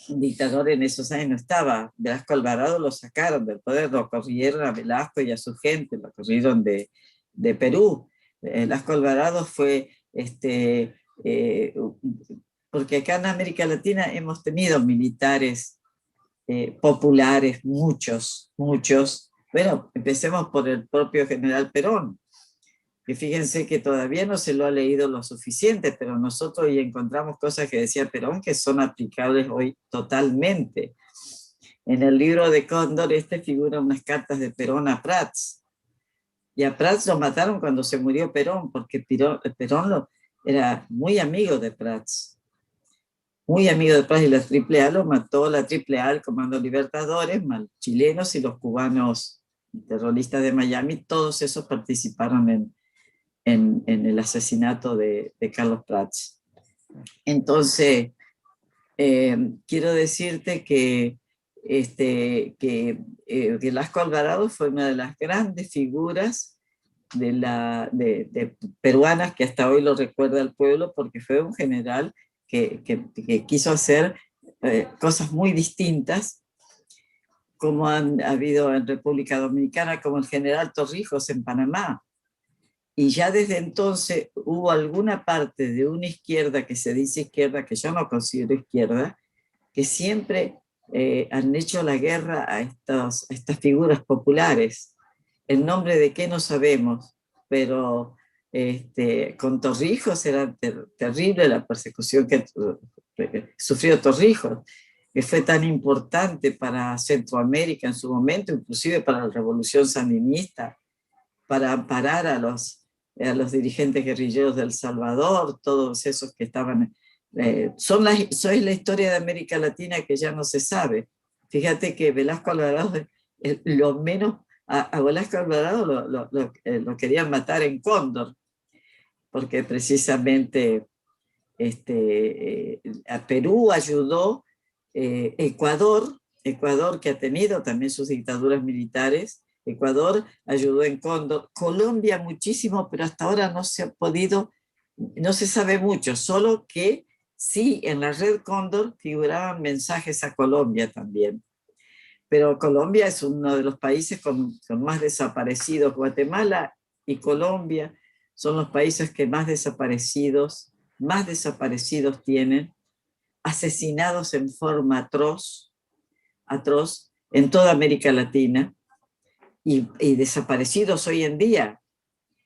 un dictador en esos años no estaba. Velasco Alvarado lo sacaron del poder, lo corrieron a Velasco y a su gente, lo corrieron de Perú. Velasco Alvarado fue, porque acá en América Latina hemos tenido militares populares, muchos. Bueno, empecemos por el propio general Perón, que fíjense que todavía no se lo ha leído lo suficiente, pero nosotros hoy encontramos cosas que decía Perón que son aplicables hoy totalmente. En el libro de Cóndor figuran unas cartas de Perón a Prats, y a Prats lo mataron cuando se murió Perón, porque Perón era muy amigo de Prats. Muy amigo de Prats, y la AAA lo mató, la AAA, el Comando Libertadores, chilenos y los cubanos terroristas de Miami, todos esos participaron en el asesinato de Carlos Prats. Entonces, quiero decirte que Velasco Alvarado fue una de las grandes figuras de peruanas que hasta hoy lo recuerda el pueblo, porque fue un general que quiso hacer cosas muy distintas, como han habido en República Dominicana, como el general Torrijos en Panamá. Y ya desde entonces hubo alguna parte de una izquierda que se dice izquierda, que yo no considero izquierda, que siempre han hecho la guerra a estas figuras populares. El nombre de qué no sabemos, pero con Torrijos era terrible la persecución que sufrió Torrijos, que fue tan importante para Centroamérica en su momento, inclusive para la Revolución Sandinista, para amparar a los dirigentes guerrilleros del Salvador, todos esos que estaban... soy la historia de América Latina que ya no se sabe. Fíjate que Velasco Alvarado, lo menos, a Velasco Alvarado lo querían matar en Cóndor, porque precisamente a Perú ayudó, Ecuador, que ha tenido también sus dictaduras militares. Ecuador ayudó en Cóndor, Colombia muchísimo, pero hasta ahora no se ha podido, no se sabe mucho, solo que sí, en la red Cóndor figuraban mensajes a Colombia también. Pero Colombia es uno de los países con más desaparecidos. Guatemala y Colombia son los países que más desaparecidos tienen, asesinados en forma atroz en toda América Latina, y desaparecidos hoy en día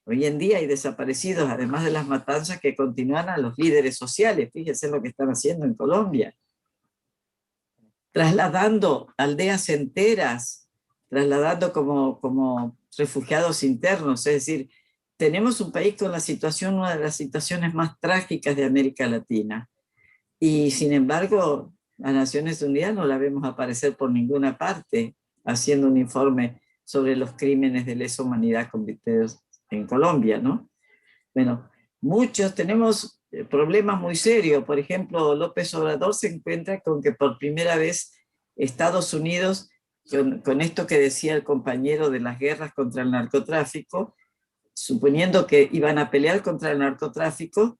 hay desaparecidos, además de las matanzas que continúan, a los líderes sociales. Fíjense lo que están haciendo en Colombia, trasladando aldeas enteras, trasladando como refugiados internos. Es decir, tenemos un país con una de las situaciones más trágicas de América Latina, y sin embargo a Naciones Unidas no la vemos aparecer por ninguna parte haciendo un informe sobre los crímenes de lesa humanidad cometidos en Colombia, ¿no? Bueno, tenemos problemas muy serios. Por ejemplo, López Obrador se encuentra con que por primera vez Estados Unidos, con esto que decía el compañero de las guerras contra el narcotráfico, suponiendo que iban a pelear contra el narcotráfico,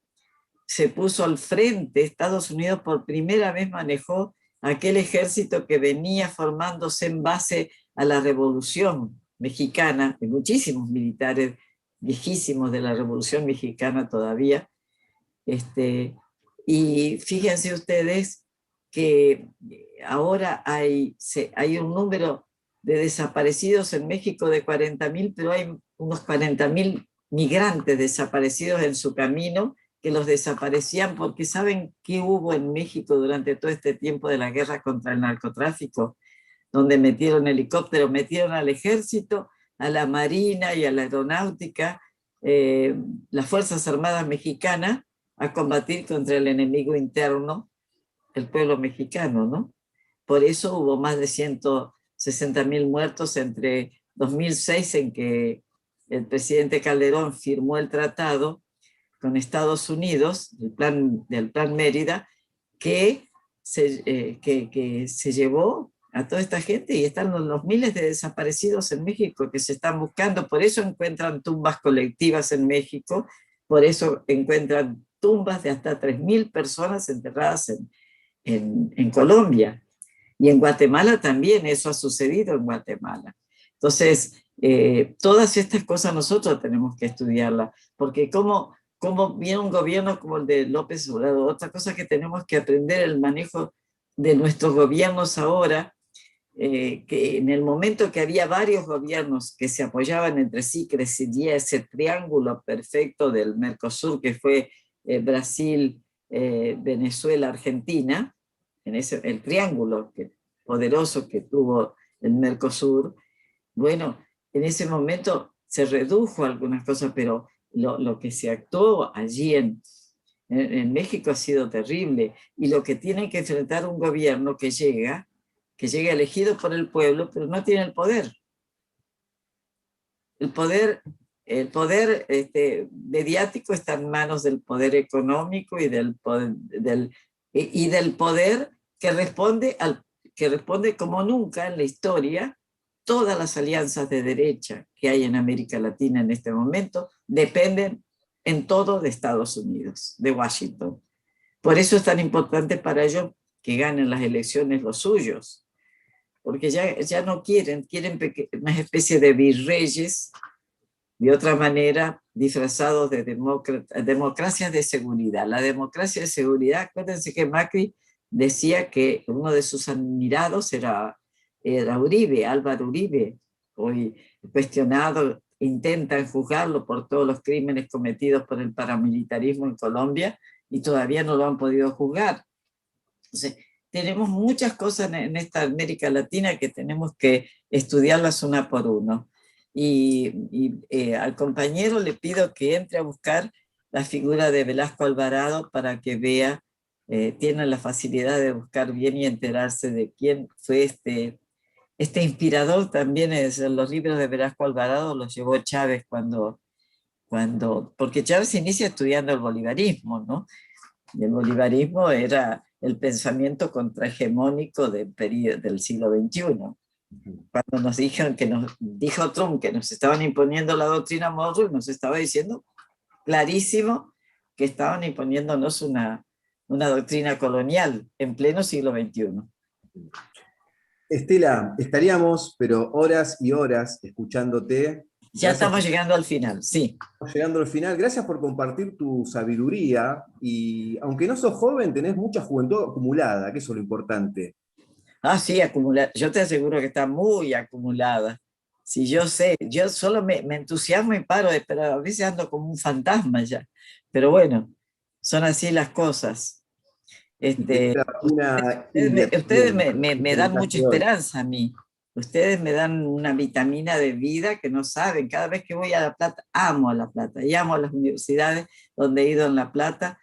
se puso al frente. Estados Unidos por primera vez manejó aquel ejército que venía formándose en base a la Revolución Mexicana, de muchísimos militares viejísimos de la Revolución Mexicana todavía. Y fíjense ustedes que ahora hay un número de desaparecidos en México de 40.000, pero hay unos 40.000 migrantes desaparecidos en su camino, que los desaparecían porque ¿saben qué hubo en México durante todo este tiempo de la guerra contra el narcotráfico? Donde metieron helicópteros, metieron al ejército, a la marina y a la aeronáutica, las Fuerzas Armadas Mexicanas, a combatir contra el enemigo interno, el pueblo mexicano, ¿no? Por eso hubo más de 160.000 muertos entre 2006, en que el presidente Calderón firmó el tratado con Estados Unidos, del Plan Mérida, que se llevó a toda esta gente, y están los miles de desaparecidos en México que se están buscando. Por eso encuentran tumbas colectivas en México, por eso encuentran tumbas de hasta 3.000 personas enterradas en Colombia. Y en Guatemala también, eso ha sucedido en Guatemala. Entonces, todas estas cosas nosotros tenemos que estudiarlas, porque cómo viene un gobierno como el de López Obrador, otra cosa que tenemos que aprender el manejo de nuestros gobiernos ahora, que en el momento que había varios gobiernos que se apoyaban entre sí, creció ese triángulo perfecto del Mercosur, que fue Brasil, Venezuela, Argentina, el triángulo poderoso que tuvo el Mercosur. Bueno, en ese momento se redujo algunas cosas, pero lo que se actuó allí en México ha sido terrible, y lo que tiene que enfrentar un gobierno que llega elegido por el pueblo, pero no tiene el poder. El poder mediático está en manos del poder económico y del poder que responde como nunca en la historia. Todas las alianzas de derecha que hay en América Latina en este momento dependen en todo de Estados Unidos, de Washington. Por eso es tan importante para ellos que ganen las elecciones los suyos, porque ya no quieren una especie de virreyes, de otra manera, disfrazados de democracias de seguridad. La democracia de seguridad, acuérdense que Macri decía que uno de sus admirados era Uribe, Álvaro Uribe, hoy cuestionado, intentan juzgarlo por todos los crímenes cometidos por el paramilitarismo en Colombia y todavía no lo han podido juzgar. Entonces, tenemos muchas cosas en esta América Latina que tenemos que estudiarlas una por uno. Y al compañero le pido que entre a buscar la figura de Velasco Alvarado para que vea, tiene la facilidad de buscar bien y enterarse de quién fue este inspirador. También los libros de Velasco Alvarado los llevó Chávez porque Chávez inicia estudiando el bolivarismo, ¿no? Y el bolivarismo era el pensamiento contrahegemónico del siglo XXI. Cuando nos dijo Trump que nos estaban imponiendo la doctrina Monroe, nos estaba diciendo clarísimo que estaban imponiéndonos una doctrina colonial en pleno siglo XXI. Estela, estaríamos, pero horas y horas escuchándote. Ya estamos llegando al final, sí. Estamos llegando al final. Gracias por compartir tu sabiduría, y aunque no sos joven, tenés mucha juventud acumulada, que eso es lo importante. Ah, sí, acumulada. Yo te aseguro que está muy acumulada. Si yo sé, yo solo me entusiasmo y paro, pero a veces ando como un fantasma ya. Pero bueno, son así las cosas. Ustedes me dan mucha esperanza a mí. Ustedes me dan una vitamina de vida que no saben. Cada vez que voy a La Plata, amo a La Plata y amo a las universidades donde he ido en La Plata.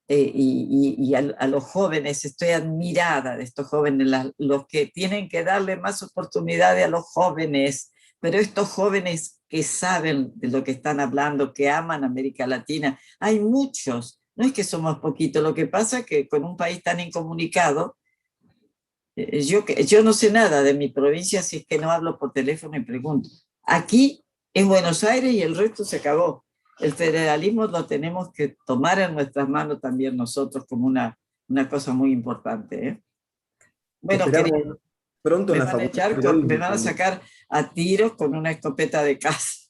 Y a los jóvenes, estoy admirada de estos jóvenes, los que tienen que darle más oportunidades a los jóvenes, pero estos jóvenes que saben de lo que están hablando, que aman América Latina, hay muchos, no es que somos poquitos. Lo que pasa es que con un país tan incomunicado, yo no sé nada de mi provincia si es que no hablo por teléfono y pregunto. Aquí en Buenos Aires y el resto se acabó. El federalismo lo tenemos que tomar en nuestras manos también nosotros como una cosa muy importante, ¿eh? Bueno, querido, pronto me van a sacar a tiros con una escopeta de caza.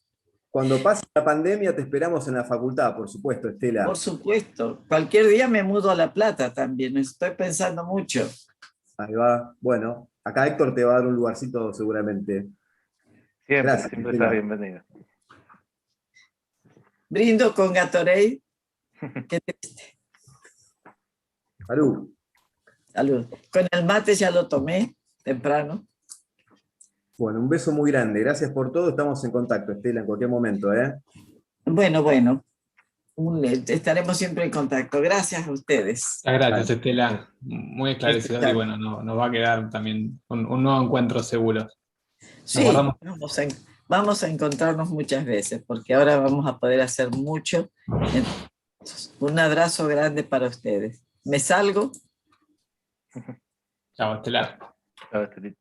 Cuando pase la pandemia te esperamos en la facultad, por supuesto, Estela. Por supuesto. Cualquier día me mudo a La Plata también, estoy pensando mucho. Ahí va. Bueno, acá Héctor te va a dar un lugarcito seguramente. Gracias, siempre estás bienvenido. Brindo con Gatorade. Qué triste. Salud. Salud. Con el mate ya lo tomé temprano. Bueno, un beso muy grande. Gracias por todo. Estamos en contacto, Estela, en cualquier momento, ¿eh? Bueno. Estaremos siempre en contacto. Gracias a ustedes. Gracias, Estela. Muy esclarecedor y bueno, nos va a quedar también un nuevo encuentro seguro. Sí, vamos a encontrarnos muchas veces, porque ahora vamos a poder hacer mucho. Un abrazo grande para ustedes. ¿Me salgo? Chao, Estela. Chao, Estelita.